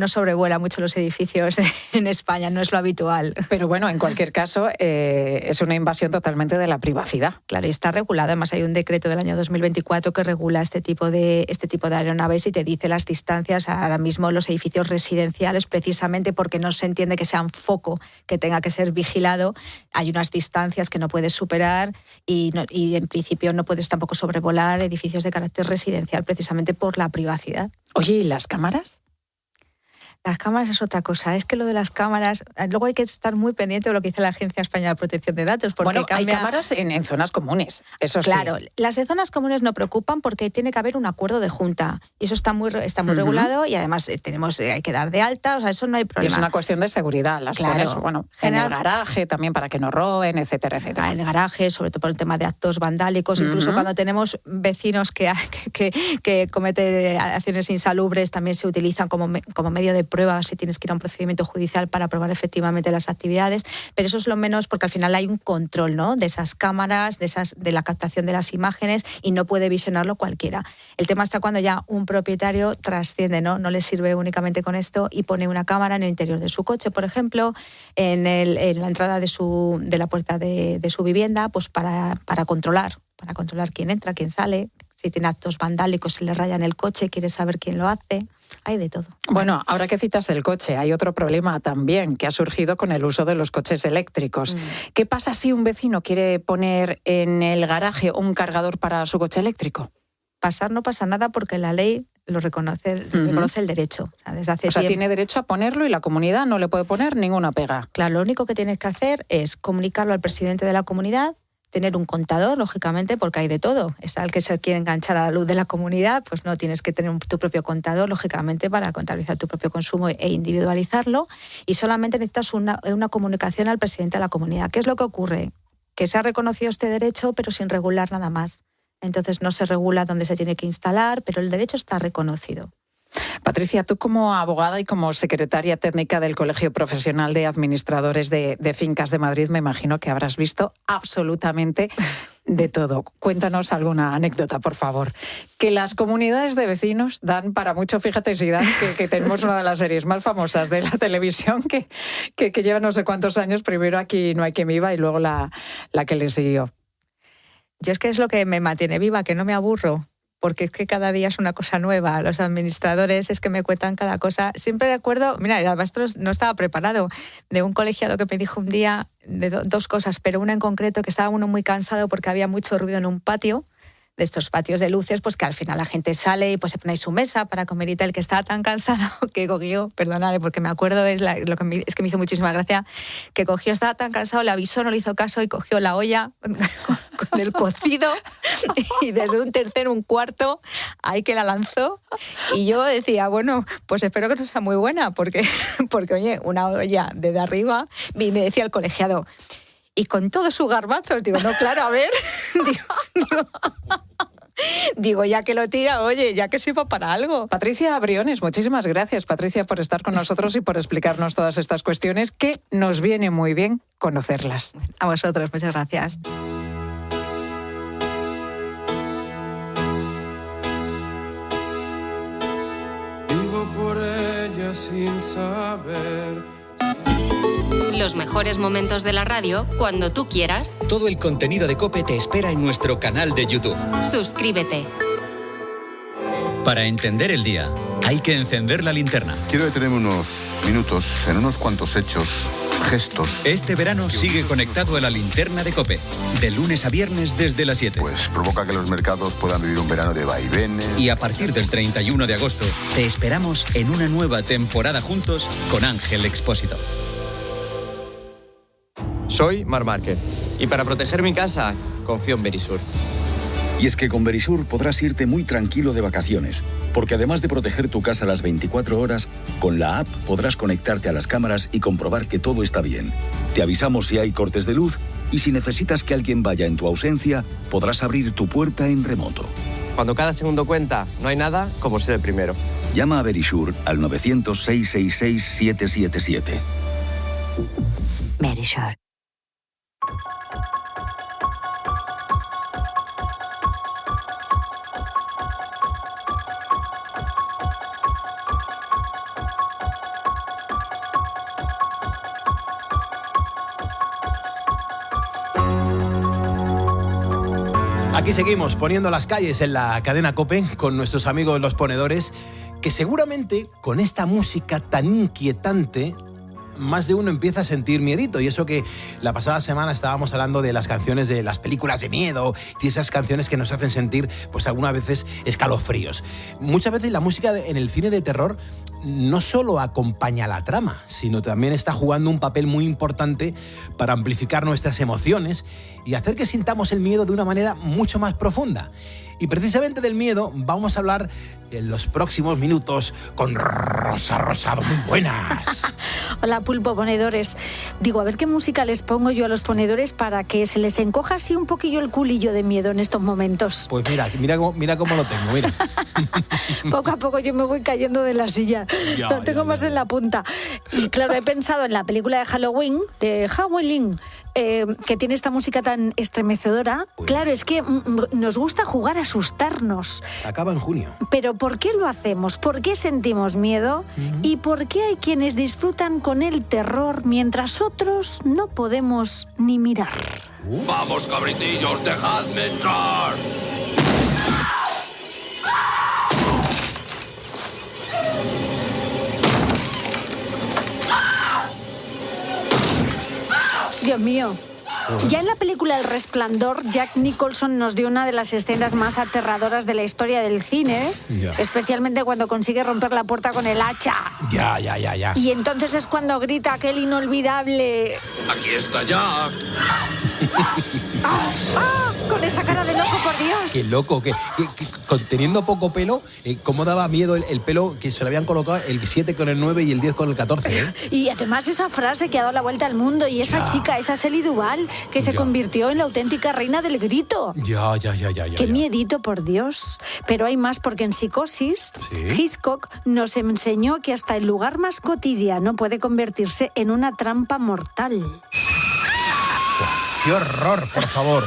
sobrevuela mucho los edificios en España, no es lo habitual. Pero bueno, en cualquier caso, es una invasión totalmente de la privacidad. Claro, y está regulado. Además, hay un decreto del año 2024 que regula este tipo de aeronaves y te dice las distancias ahora mismo los edificios residenciales, precisamente porque no se entiende que sea un foco que tenga que ser vigilado. Hay unas distancias que no puedes superar y en principio no puedes tampoco sobrevolar edificios de carácter residencial, precisamente por la privacidad. Oye, ¿y las cámaras? Las cámaras es otra cosa. Es que lo de las cámaras, luego hay que estar muy pendiente de lo que dice la Agencia Española de Protección de Datos. Porque bueno, hay cámaras en zonas comunes, eso sí. Claro, las de zonas comunes no preocupan porque tiene que haber un acuerdo de junta. Y eso está muy regulado y además hay que dar de alta, o sea, eso no hay problema. Y es una cuestión de seguridad. Las pones, en el garaje también para que no roben, etcétera, etcétera. En el garaje, sobre todo por el tema de actos vandálicos, incluso cuando tenemos vecinos que cometen acciones insalubres, también se utilizan como medio de prueba si tienes que ir a un procedimiento judicial para probar efectivamente las actividades, pero eso es lo menos porque al final hay un control, ¿no?, de esas cámaras, de la captación de las imágenes y no puede visionarlo cualquiera. El tema está cuando ya un propietario trasciende, no le sirve únicamente con esto y pone una cámara en el interior de su coche, por ejemplo, en la entrada de la puerta de su vivienda, pues para controlar quién entra, quién sale. Si tiene actos vandálicos, se le rayan el coche, quiere saber quién lo hace. Hay de todo. Bueno, ahora que citas el coche, hay otro problema también que ha surgido con el uso de los coches eléctricos. ¿Qué pasa si un vecino quiere poner en el garaje un cargador para su coche eléctrico? No pasa nada porque la ley lo reconoce el derecho. O sea, desde hace tiempo tiene derecho a ponerlo y la comunidad no le puede poner ninguna pega. Claro, lo único que tienes que hacer es comunicarlo al presidente de la comunidad, tener un contador, lógicamente, porque hay de todo. Está el que se quiere enganchar a la luz de la comunidad, pues no, tienes que tener tu propio contador, lógicamente, para contabilizar tu propio consumo e individualizarlo. Y solamente necesitas una comunicación al presidente de la comunidad. ¿Qué es lo que ocurre? Que se ha reconocido este derecho, pero sin regular nada más. Entonces no se regula dónde se tiene que instalar, pero el derecho está reconocido. Patricia, tú como abogada y como secretaria técnica del Colegio Profesional de Administradores de Fincas de Madrid, me imagino que habrás visto absolutamente de todo. Cuéntanos alguna anécdota, por favor. Que las comunidades de vecinos dan para mucho. Fíjate, si dan, que tenemos una de las series más famosas de la televisión que lleva no sé cuántos años. Primero Aquí no hay quien viva y luego la que le siguió. Yo es que es lo que me mantiene viva, que no me aburro. Porque es que cada día es una cosa nueva. Los administradores es que me cuentan cada cosa. Siempre recuerdo, mira, el maestro no estaba preparado, de un colegiado que me dijo un día de dos cosas, pero una en concreto, que estaba uno muy cansado porque había mucho ruido en un patio, de estos patios de luces, pues que al final la gente sale y pues se pone ahí su mesa para comer y tal, que estaba tan cansado que cogió, perdonadme porque me acuerdo, es que me hizo muchísima gracia, que cogió, estaba tan cansado, le avisó, no le hizo caso y cogió la olla con el cocido y desde un tercero, un cuarto, ahí que la lanzó. Y yo decía, bueno, pues espero que no sea muy buena, porque oye, una olla desde arriba, y me decía el colegiado, y con todos sus garbazos, digo, no, claro, a ver, digo, ya que lo tira, oye, ya que sirva para algo. Patricia Briones, muchísimas gracias, Patricia, por estar con nosotros y por explicarnos todas estas cuestiones, que nos viene muy bien conocerlas. A vosotros, muchas gracias. Vivo por ella sin saber. Los mejores momentos de la radio cuando tú quieras. Todo el contenido de COPE te espera en nuestro canal de YouTube. Suscríbete. Para entender el día, hay que encender la linterna. Quiero detenerme unos minutos en unos cuantos hechos, gestos. Este verano sigue conectado a la linterna de COPE, de lunes a viernes desde las 7. Pues provoca que los mercados puedan vivir un verano de vaivenes. Y a partir del 31 de agosto, te esperamos en una nueva temporada juntos con Ángel Expósito. Soy Marc Márquez y para proteger mi casa confío en Verisur. Y es que con Verisur podrás irte muy tranquilo de vacaciones, porque además de proteger tu casa las 24 horas, con la app podrás conectarte a las cámaras y comprobar que todo está bien. Te avisamos si hay cortes de luz y si necesitas que alguien vaya en tu ausencia, podrás abrir tu puerta en remoto. Cuando cada segundo cuenta, no hay nada como ser el primero. Llama a Verisur al 900-666-777. Verisur. Aquí seguimos poniendo las calles en la cadena COPE con nuestros amigos los ponedores, que seguramente con esta música tan inquietante más de uno empieza a sentir miedito. Y eso que la pasada semana estábamos hablando de las canciones de las películas de miedo y esas canciones que nos hacen sentir pues algunas veces escalofríos. Muchas veces la música en el cine de terror no solo acompaña la trama, sino también está jugando un papel muy importante para amplificar nuestras emociones y hacer que sintamos el miedo de una manera mucho más profunda. Y precisamente del miedo vamos a hablar en los próximos minutos con Rosa Rosado. Muy buenas. Hola, pulpo ponedores. Digo, a ver qué música les pongo yo a los ponedores para que se les encoja así un poquillo el culillo de miedo en estos momentos. Pues mira cómo lo tengo, mira. Poco a poco yo me voy cayendo de la silla. Lo tengo más en la punta. Y claro, he pensado en la película de Halloween, que tiene esta música tan estremecedora. Claro, es que nos gusta jugar a asustarnos. Acaba en junio. Pero ¿por qué lo hacemos? ¿Por qué sentimos miedo? ¿Y por qué hay quienes disfrutan con el terror mientras otros no podemos ni mirar? ¡Vamos, cabritillos, dejadme entrar! Dios mío. Ya en la película El Resplandor, Jack Nicholson nos dio una de las escenas más aterradoras de la historia del cine, especialmente cuando consigue romper la puerta con el hacha. Ya. Y entonces es cuando grita aquel inolvidable... ¡Aquí está Jack! Con esa cara de loco, por Dios. Qué loco, que teniendo poco pelo, cómo daba miedo el pelo que se le habían colocado el 7 con el 9 y el 10 con el 14, ¿eh? Y además esa frase que ha dado la vuelta al mundo y esa chica, esa Shelley Duvall, que se convirtió en la auténtica reina del grito. Ya. Qué miedito, por Dios. Pero hay más, porque en Psicosis, Hitchcock nos enseñó que hasta el lugar más cotidiano puede convertirse en una trampa mortal. ¡Qué horror, por favor!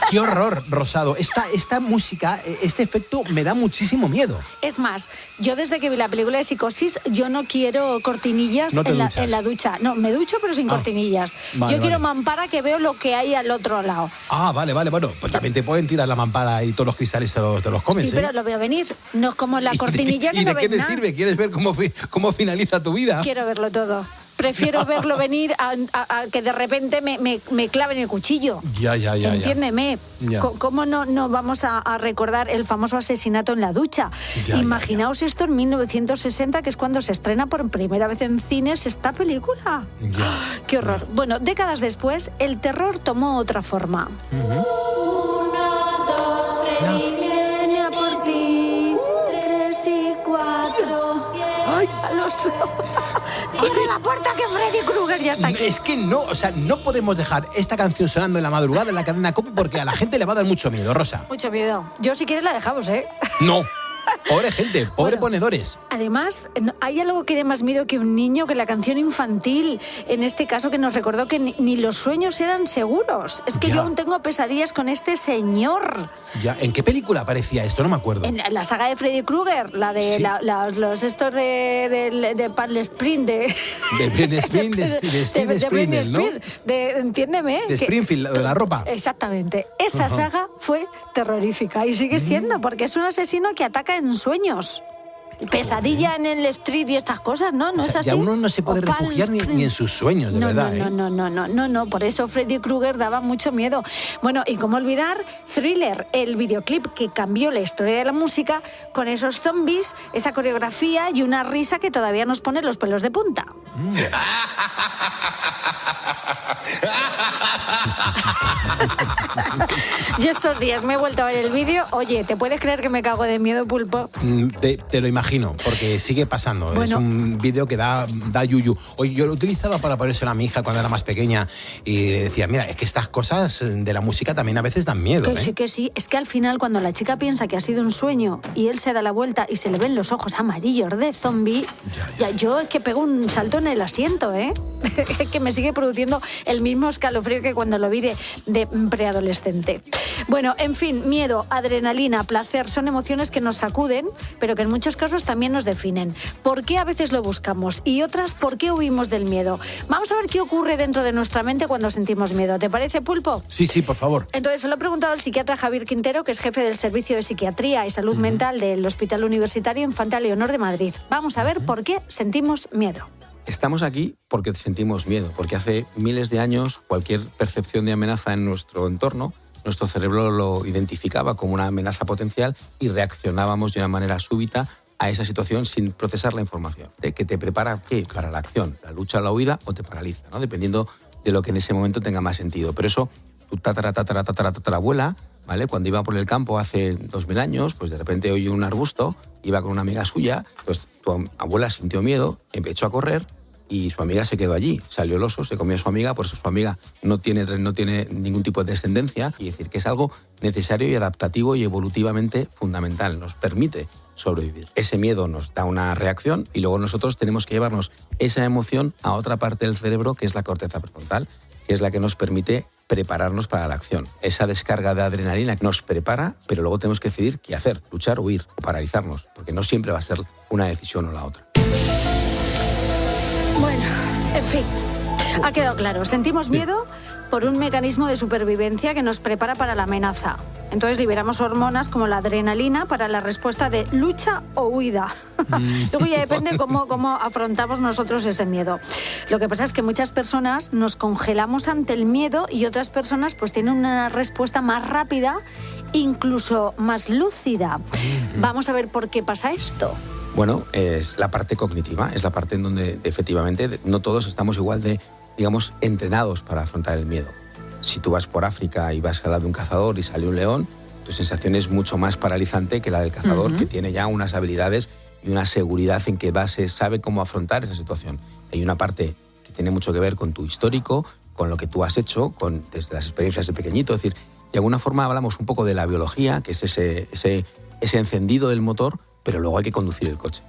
Qué horror, Rosado. Esta música, este efecto me da muchísimo miedo. Es más, yo desde que vi la película de Psicosis, yo no quiero cortinillas en la ducha. No, me ducho pero sin cortinillas. Yo quiero mampara que veo lo que hay al otro lado. Vale. Bueno, pues también te pueden tirar la mampara y todos los cristales te los comes. Sí, pero lo veo venir. No es como la cortinilla que no ves nada. ¿Y de qué te sirve? ¿Quieres ver cómo finaliza tu vida? Quiero verlo todo. Prefiero verlo venir a que de repente me claven el cuchillo. Ya. Entiéndeme. Ya. ¿Cómo no vamos a recordar el famoso asesinato en la ducha? Imaginaos esto en 1960, que es cuando se estrena por primera vez en cines esta película. ¡Qué horror! Bueno, décadas después, el terror tomó otra forma. 1, 2, 3, viene a por ti. 3 y 4. ¡Ay! Cierra la puerta que Freddy Krueger ya está aquí. Es que no podemos dejar esta canción sonando en la madrugada en la cadena COPE porque a la gente le va a dar mucho miedo, Rosa. Mucho miedo. Yo si quieres la dejamos, ¿eh? No. Pobre gente, pobre ponedores. Además, hay algo que dé más miedo que un niño que la canción infantil. En este caso que nos recordó que ni los sueños eran seguros. Es que yo aún tengo pesadillas con este señor. Ya, ¿en qué película aparecía esto? No me acuerdo. En la saga de Freddy Krueger, la de los estos de Palm Sprint, de Springfield, ¿no? Entiéndeme. De Springfield, de la ropa. Exactamente. Esa saga fue terrorífica y sigue siendo, porque es un asesino que ataca en sueños. Pesadilla en el street y estas cosas, ¿no? No es así. Ya uno no se puede refugiar ni en sus sueños, de verdad. No. Por eso Freddy Krueger daba mucho miedo. Bueno, y cómo olvidar Thriller, el videoclip que cambió la historia de la música con esos zombies, esa coreografía y una risa que todavía nos pone los pelos de punta. Yo estos días me he vuelto a ver el vídeo. Oye, ¿te puedes creer que me cago de miedo, Pulpo? Te lo imagino, porque sigue pasando. Bueno, es un vídeo que da yuyu. Oye, yo lo utilizaba para ponérselo a mi hija cuando era más pequeña y decía, mira, es que estas cosas de la música también a veces dan miedo. Que sí. Es que al final, cuando la chica piensa que ha sido un sueño y él se da la vuelta y se le ven los ojos amarillos de zombie, yo es que pego un salto en el asiento, ¿eh? Que me sigue produciendo el mismo escalofrío que cuando lo vi de preadolescente. Bueno, en fin, miedo, adrenalina, placer, son emociones que nos sacuden, pero que en muchos casos también nos definen. ¿Por qué a veces lo buscamos? Y otras, ¿por qué huimos del miedo? Vamos a ver qué ocurre dentro de nuestra mente cuando sentimos miedo. ¿Te parece, Pulpo? Sí, por favor. Entonces, se lo he preguntado al psiquiatra Javier Quintero, que es jefe del Servicio de Psiquiatría y Salud Mental del Hospital Universitario Infante Leonor de Madrid. Vamos a ver por qué sentimos miedo. Estamos aquí porque sentimos miedo, porque hace miles de años cualquier percepción de amenaza en nuestro entorno, nuestro cerebro lo identificaba como una amenaza potencial y reaccionábamos de una manera súbita a esa situación sin procesar la información. Que te prepara ¿qué? Para la acción, la lucha o la huida, o te paraliza, ¿no? Dependiendo de lo que en ese momento tenga más sentido. Pero eso, tu tatarabuela, ¿vale? Cuando iba por el campo hace 2000 años, pues de repente oye un arbusto, iba con una amiga suya, pues tu abuela sintió miedo, empezó a correr y su amiga se quedó allí. Salió el oso, se comió a su amiga, por eso su amiga no tiene ningún tipo de descendencia. Y decir que es algo necesario y adaptativo y evolutivamente fundamental. Nos permite sobrevivir. Ese miedo nos da una reacción y luego nosotros tenemos que llevarnos esa emoción a otra parte del cerebro, que es la corteza prefrontal, que es la que nos permite prepararnos para la acción. Esa descarga de adrenalina nos prepara, pero luego tenemos que decidir qué hacer, luchar, huir o paralizarnos, porque no siempre va a ser una decisión o la otra. Bueno, en fin, ha quedado claro. Sentimos miedo por un mecanismo de supervivencia que nos prepara para la amenaza. Entonces liberamos hormonas como la adrenalina para la respuesta de lucha o huida. Luego ya depende cómo afrontamos nosotros ese miedo. Lo que pasa es que muchas personas nos congelamos ante el miedo y otras personas pues tienen una respuesta más rápida, incluso más lúcida. Vamos a ver por qué pasa esto. Bueno, es la parte cognitiva, es la parte en donde efectivamente no todos estamos igual de, digamos, entrenados para afrontar el miedo. Si tú vas por África y vas al lado de un cazador y sale un león, tu sensación es mucho más paralizante que la del cazador, que tiene ya unas habilidades y una seguridad en que sabe cómo afrontar esa situación. Hay una parte que tiene mucho que ver con tu histórico, con lo que tú has hecho, desde las experiencias de pequeñito. Es decir, de alguna forma hablamos un poco de la biología, que es ese encendido del motor, pero luego hay que conducir el coche.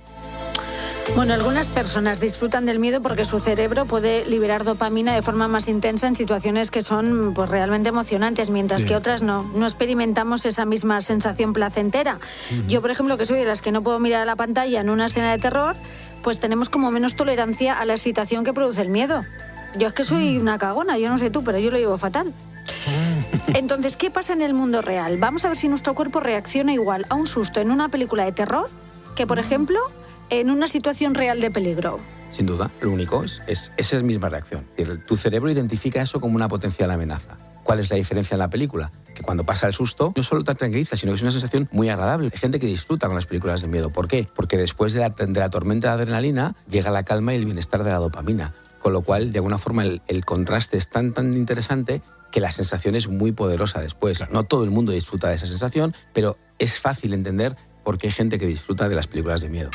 Bueno, algunas personas disfrutan del miedo porque su cerebro puede liberar dopamina de forma más intensa en situaciones que son pues, realmente emocionantes, mientras que otras no experimentamos esa misma sensación placentera. Yo, por ejemplo, que soy de las que no puedo mirar a la pantalla en una escena de terror, pues tenemos como menos tolerancia a la excitación que produce el miedo. Yo es que soy una cagona, yo no sé tú, pero yo lo llevo fatal. Entonces, ¿qué pasa en el mundo real? Vamos a ver si nuestro cuerpo reacciona igual a un susto en una película de terror que, por ejemplo, en una situación real de peligro. Sin duda, lo único es esa misma reacción. Tu cerebro identifica eso como una potencial amenaza. ¿Cuál es la diferencia en la película? Que cuando pasa el susto, no solo te tranquiliza, sino que es una sensación muy agradable. Hay gente que disfruta con las películas de miedo. ¿Por qué? Porque después de la tormenta de adrenalina llega la calma y el bienestar de la dopamina. Con lo cual, de alguna forma, el contraste es tan interesante que la sensación es muy poderosa después. Claro. No todo el mundo disfruta de esa sensación, pero es fácil entender por qué hay gente que disfruta de las películas de miedo.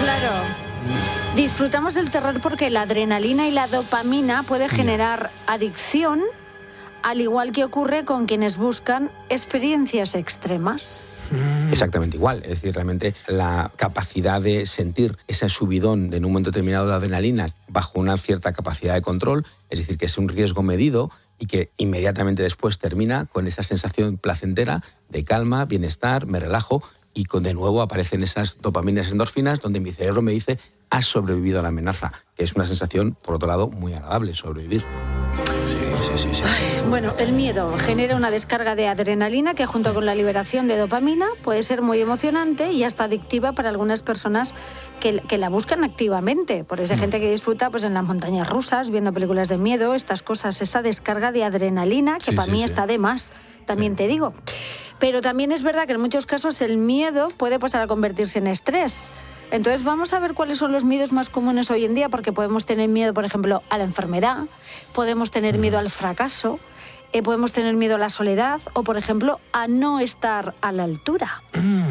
Claro. Disfrutamos del terror porque la adrenalina y la dopamina puede generar adicción, al igual que ocurre con quienes buscan experiencias extremas. Exactamente igual. Es decir, realmente la capacidad de sentir ese subidón en un momento determinado de adrenalina bajo una cierta capacidad de control, es decir, que es un riesgo medido y que inmediatamente después termina con esa sensación placentera de calma, bienestar, me relajo y de nuevo aparecen esas dopaminas, endorfinas, donde mi cerebro me dice has sobrevivido a la amenaza, que es una sensación, por otro lado, muy agradable, sobrevivir. Sí. Bueno, el miedo genera una descarga de adrenalina que junto con la liberación de dopamina puede ser muy emocionante y hasta adictiva para algunas personas que la buscan activamente. Por eso hay gente que disfruta pues, en las montañas rusas, viendo películas de miedo, estas cosas, esa descarga de adrenalina que para mí está de más, también te digo. Pero también es verdad que en muchos casos el miedo puede pasar a convertirse en estrés. Entonces vamos a ver cuáles son los miedos más comunes hoy en día, porque podemos tener miedo, por ejemplo, a la enfermedad, podemos tener miedo al fracaso, podemos tener miedo a la soledad o, por ejemplo, a no estar a la altura.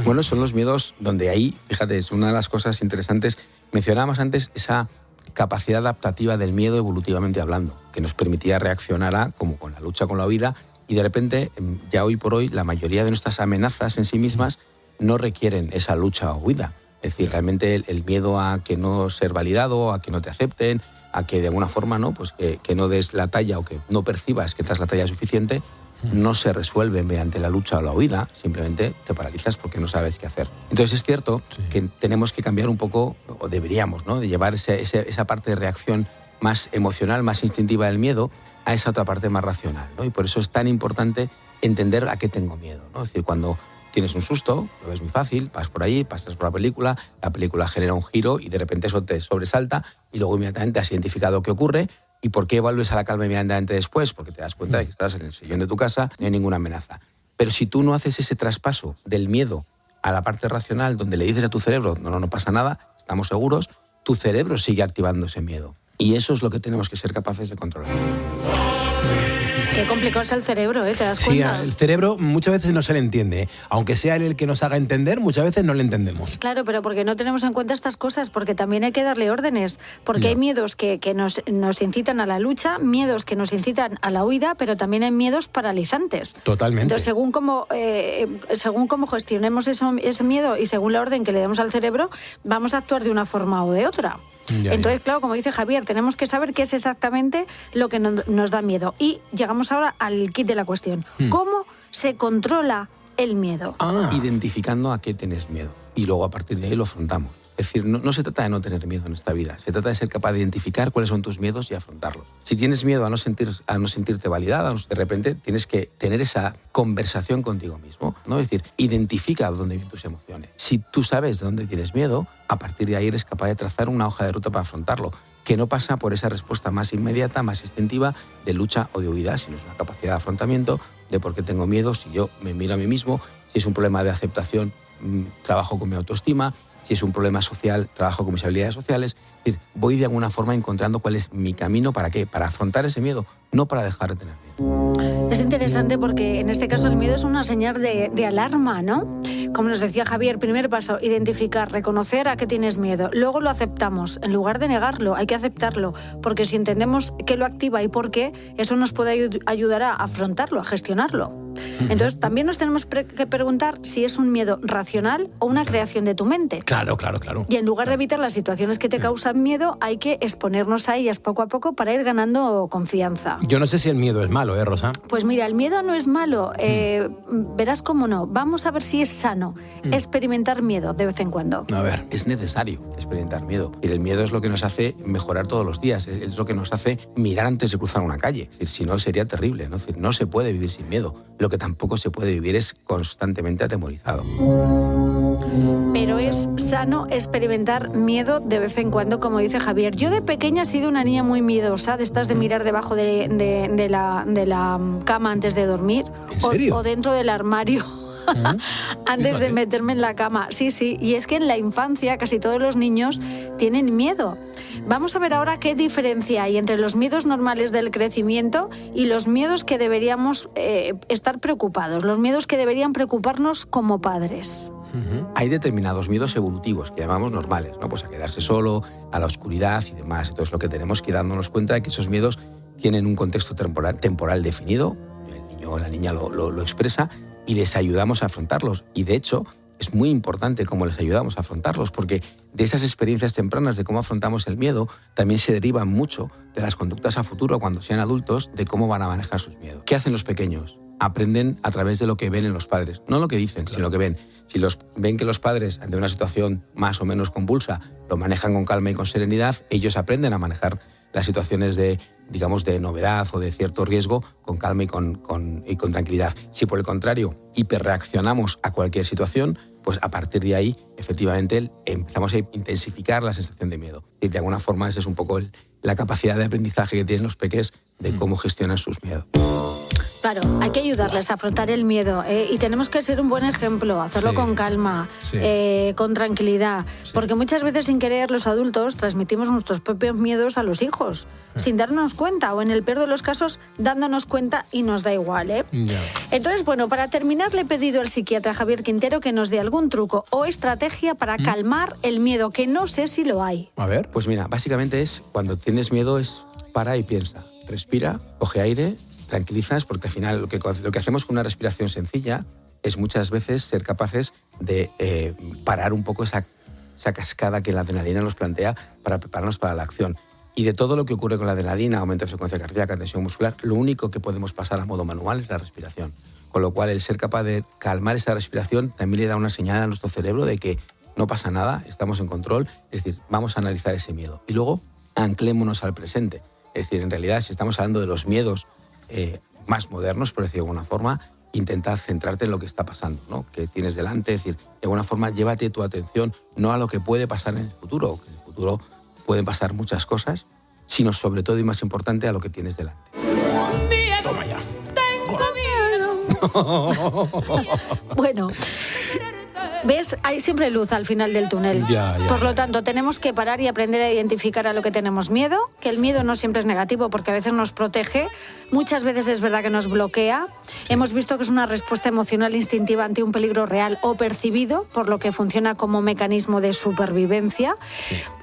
Bueno, son los miedos donde ahí, fíjate, es una de las cosas interesantes. Mencionábamos antes esa capacidad adaptativa del miedo evolutivamente hablando, que nos permitía reaccionar como con la lucha con la huida, y de repente, ya hoy por hoy, la mayoría de nuestras amenazas en sí mismas no requieren esa lucha o huida. Es decir, realmente el miedo a que no ser validado, a que no te acepten, a que de alguna forma no, pues que no des la talla o que no percibas que das la talla suficiente, no se resuelve mediante la lucha o la huida, simplemente te paralizas porque no sabes qué hacer. Entonces es cierto que tenemos que cambiar un poco, o deberíamos, ¿no?, de llevar esa parte de reacción más emocional, más instintiva del miedo, a esa otra parte más racional, ¿no? Y por eso es tan importante entender a qué tengo miedo, ¿no? Es decir, cuando tienes un susto, lo ves muy fácil, vas por ahí, pasas por la película genera un giro y de repente eso te sobresalta y luego inmediatamente has identificado qué ocurre. ¿Y por qué vuelves a la calma inmediatamente después? Porque te das cuenta de que estás en el sillón de tu casa, no hay ninguna amenaza. Pero si tú no haces ese traspaso del miedo a la parte racional, donde le dices a tu cerebro, no pasa nada, estamos seguros, tu cerebro sigue activando ese miedo. Y eso es lo que tenemos que ser capaces de controlar. Qué complicado es el cerebro, ¿te das cuenta? Sí, el cerebro muchas veces no se le entiende. Aunque sea él el que nos haga entender, muchas veces no le entendemos. Claro, pero porque no tenemos en cuenta estas cosas, porque también hay que darle órdenes, porque hay miedos que nos incitan a la lucha, miedos que nos incitan a la huida, pero también hay miedos paralizantes. Totalmente. Entonces, según cómo gestionemos ese miedo y según la orden que le demos al cerebro, vamos a actuar de una forma o de otra. Entonces, claro, como dice Javier, tenemos que saber qué es exactamente lo que nos da miedo. Y llegamos ahora al kit de la cuestión. ¿Cómo se controla el miedo? Identificando a qué tienes miedo. Y luego a partir de ahí lo afrontamos. Es decir, no se trata de no tener miedo en esta vida. Se trata de ser capaz de identificar cuáles son tus miedos y afrontarlos. Si tienes miedo a no sentirte validada, de repente tienes que tener esa conversación contigo mismo, ¿no? Es decir, identifica dónde vienen tus emociones. Si tú sabes de dónde tienes miedo, a partir de ahí eres capaz de trazar una hoja de ruta para afrontarlo, que no pasa por esa respuesta más inmediata, más instintiva de lucha o de huida, sino es una capacidad de afrontamiento de por qué tengo miedo, si yo me miro a mí mismo, si es un problema de aceptación, trabajo con mi autoestima, si es un problema social, trabajo con mis habilidades sociales. Es decir, voy de alguna forma encontrando cuál es mi camino, ¿para qué? Para afrontar ese miedo, no para dejar de tener miedo. Es interesante porque en este caso el miedo es una señal de alarma, ¿no? Como nos decía Javier, primer paso, identificar, reconocer a qué tienes miedo. Luego lo aceptamos. En lugar de negarlo, hay que aceptarlo. Porque si entendemos qué lo activa y por qué, eso nos puede ayudar a afrontarlo, a gestionarlo. Entonces, también nos tenemos que preguntar si es un miedo racional o una creación de tu mente. Claro. Y en lugar de evitar las situaciones que te causan miedo, hay que exponernos a ellas poco a poco para ir ganando confianza. Yo no sé si el miedo es malo, Rosa. Pues mira, el miedo no es malo. Verás cómo no. Vamos a ver si es sano experimentar miedo de vez en cuando. A ver. Es necesario experimentar miedo. Y el miedo es lo que nos hace mejorar todos los días. Es lo que nos hace mirar antes de cruzar una calle. Es decir, si no, sería terrible, ¿no? Es decir, no se puede vivir sin miedo. Lo que tampoco se puede vivir es constantemente atemorizado. Pero es sano experimentar miedo de vez en cuando, como dice Javier. Yo de pequeña he sido una niña muy miedosa, de estas de mirar debajo de la cama antes de dormir. ¿En serio? O dentro del armario. Antes de meterme en la cama. Sí, y es que en la infancia casi todos los niños tienen miedo. Vamos a ver ahora qué diferencia hay entre los miedos normales del crecimiento y los miedos que deberíamos estar preocupados, los miedos que deberían preocuparnos como padres. Hay determinados miedos evolutivos que llamamos normales, ¿no? Pues a quedarse solo, a la oscuridad y demás. Entonces lo que tenemos que darnos cuenta es que esos miedos tienen un contexto temporal definido, el niño o la niña lo expresa, y les ayudamos a afrontarlos. Y de hecho, es muy importante cómo les ayudamos a afrontarlos, porque de esas experiencias tempranas de cómo afrontamos el miedo, también se derivan mucho de las conductas a futuro, cuando sean adultos, de cómo van a manejar sus miedos. ¿Qué hacen los pequeños? Aprenden a través de lo que ven en los padres. No lo que dicen, sino lo que ven. Si ven que los padres, ante una situación más o menos convulsa, lo manejan con calma y con serenidad, ellos aprenden a manejar las situaciones de novedad o de cierto riesgo con calma y con tranquilidad. Si por el contrario hiperreaccionamos a cualquier situación, pues a partir de ahí efectivamente empezamos a intensificar la sensación de miedo. Y de alguna forma esa es un poco la capacidad de aprendizaje que tienen los peques de cómo gestionan sus miedos. Claro, hay que ayudarles a afrontar el miedo y tenemos que ser un buen ejemplo, hacerlo con calma, con tranquilidad, porque muchas veces sin querer los adultos transmitimos nuestros propios miedos a los hijos, sin darnos cuenta o en el peor de los casos dándonos cuenta y nos da igual, ¿eh? Entonces, bueno, para terminar le he pedido al psiquiatra Javier Quintero que nos dé algún truco o estrategia para calmar el miedo, que no sé si lo hay. A ver. Pues mira, básicamente es cuando tienes miedo es para y piensa, respira, coge aire, tranquilizas, porque al final lo que hacemos con una respiración sencilla es muchas veces ser capaces de parar un poco esa cascada que la adrenalina nos plantea para prepararnos para la acción. Y de todo lo que ocurre con la adrenalina, aumento de frecuencia cardíaca, tensión muscular, lo único que podemos pasar a modo manual es la respiración. Con lo cual, el ser capaz de calmar esa respiración también le da una señal a nuestro cerebro de que no pasa nada, estamos en control, es decir, vamos a analizar ese miedo. Y luego, anclémonos al presente. Es decir, en realidad, si estamos hablando de los miedos más modernos, por decirlo de alguna forma, intenta centrarte en lo que está pasando, ¿no? Que tienes delante, es decir, de alguna forma llévate tu atención no a lo que puede pasar en el futuro, que en el futuro pueden pasar muchas cosas, sino sobre todo y más importante a lo que tienes delante. Toma ya. Bueno, ¿ves? Hay siempre luz al final del túnel. Por lo tanto, tenemos que parar y aprender a identificar a lo que tenemos miedo, que el miedo no siempre es negativo porque a veces nos protege, muchas veces es verdad que nos bloquea. Hemos visto que es una respuesta emocional instintiva ante un peligro real o percibido, por lo que funciona como mecanismo de supervivencia.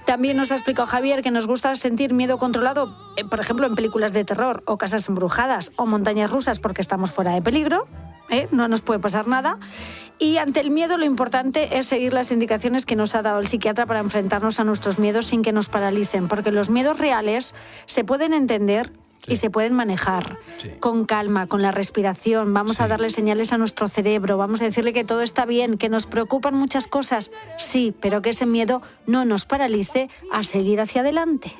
También nos ha explicado Javier que nos gusta sentir miedo controlado, por ejemplo, en películas de terror o casas embrujadas o montañas rusas porque estamos fuera de peligro. No nos puede pasar nada. Y ante el miedo lo importante es seguir las indicaciones que nos ha dado el psiquiatra para enfrentarnos a nuestros miedos sin que nos paralicen, porque los miedos reales se pueden entender y se pueden manejar con calma, con la respiración. Vamos a darle señales a nuestro cerebro, vamos a decirle que todo está bien, que nos preocupan muchas cosas, sí, pero que ese miedo no nos paralice a seguir hacia adelante.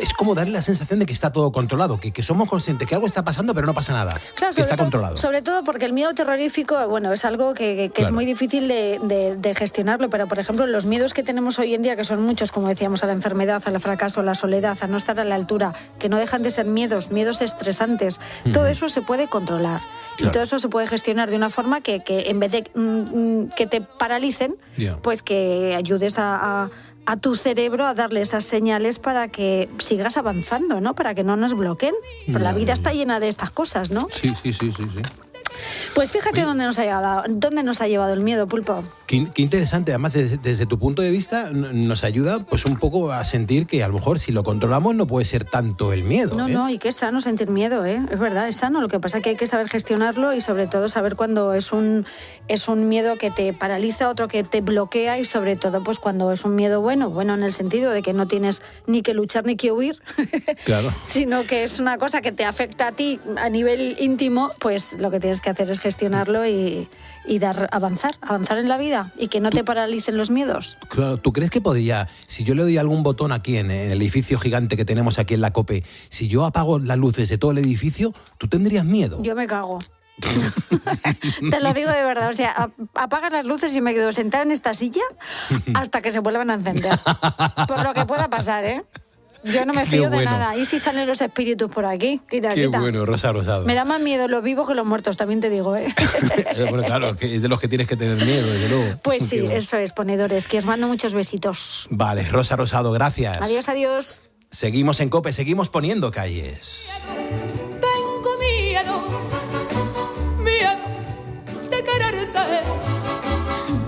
Es como darle la sensación de que está todo controlado, que somos conscientes que algo está pasando pero no pasa nada, claro, que está controlado. Sobre todo porque el miedo terrorífico, bueno, es algo que es muy difícil de gestionarlo, pero por ejemplo los miedos que tenemos hoy en día, que son muchos, como decíamos, a la enfermedad, al fracaso, a la soledad, a no estar a la altura, que no dejan de ser miedos estresantes, todo eso se puede controlar y todo eso se puede gestionar de una forma que en vez de que te paralicen, pues que ayudes a tu cerebro a darle esas señales para que sigas avanzando, ¿no? Para que no nos bloqueen. Pero la vida está llena de estas cosas, ¿no? Sí. Pues fíjate dónde nos ha llevado el miedo, Pulpo. Qué interesante, además desde tu punto de vista nos ayuda pues un poco a sentir que a lo mejor si lo controlamos no puede ser tanto el miedo. No, y que es sano sentir miedo, es verdad, es sano. Lo que pasa es que hay que saber gestionarlo y sobre todo saber cuando es un miedo que te paraliza, otro que te bloquea y sobre todo pues cuando es un miedo bueno en el sentido de que no tienes ni que luchar ni que huir, claro. sino que es una cosa que te afecta a ti a nivel íntimo, pues lo que tienes que hacer es gestionarlo y avanzar en la vida y que no te paralicen los miedos. Claro, ¿tú crees que podría, si yo le doy algún botón aquí en el edificio gigante que tenemos aquí en la COPE, si yo apago las luces de todo el edificio, ¿tú tendrías miedo? Yo me cago. Te lo digo de verdad, o sea, apagas las luces y me quedo sentada en esta silla hasta que se vuelvan a encender. Por lo que pueda pasar, ¿eh? Yo no me fío de nada. ¿Y si salen los espíritus por aquí? Quita. Bueno, Rosa Rosado. Me da más miedo los vivos que los muertos, también te digo, ¿eh? Bueno, claro, que es de los que tienes que tener miedo, desde luego. Pues sí, eso es, ponedores, que os mando muchos besitos. Vale, Rosa Rosado, gracias. Adiós. Seguimos en COPE, seguimos poniendo calles. Tengo miedo de quererte,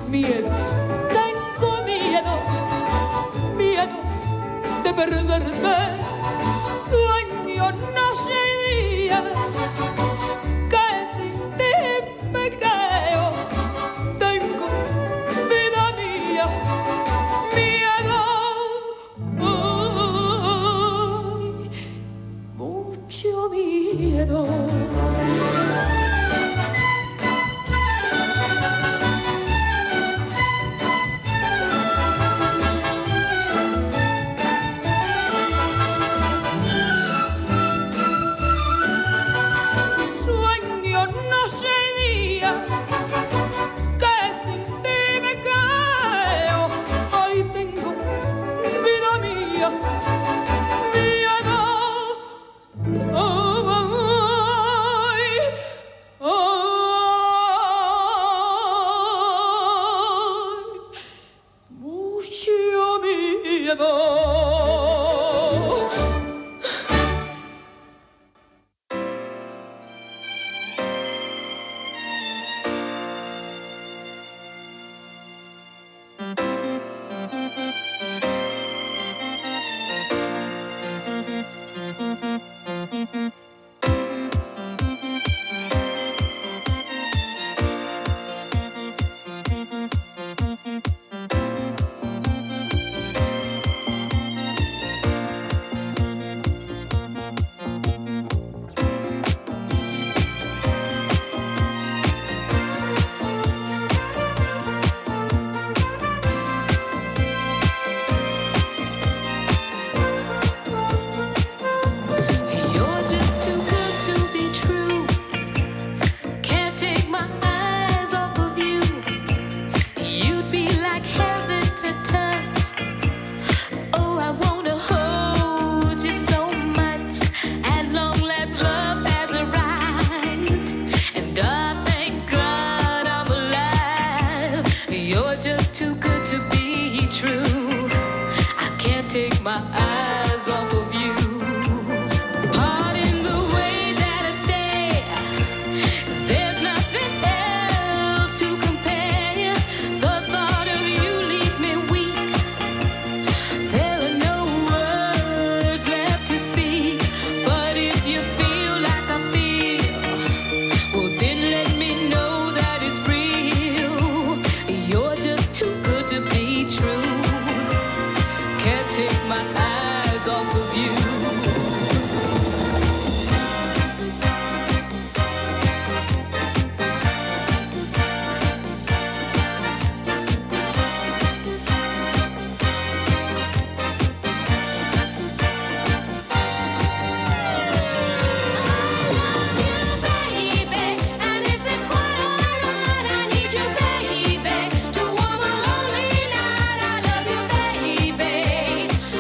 miedo, tengo miedo de perderte, sueño noche y día, que sin ti me creo, tengo vida mía, miedo, mucho miedo.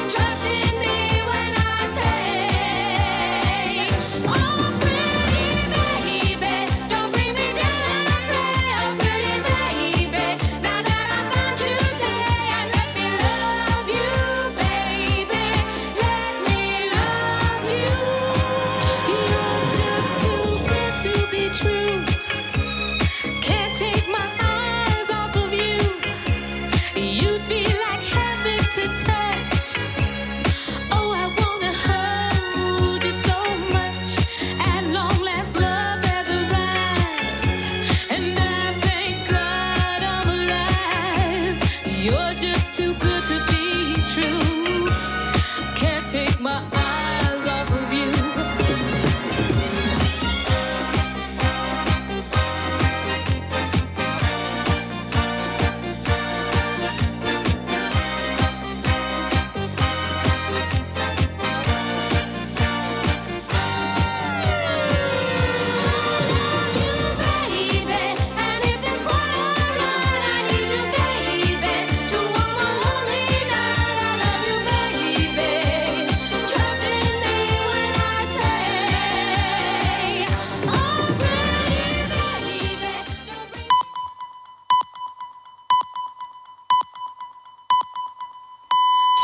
Trust in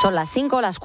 Son las 5, las 4.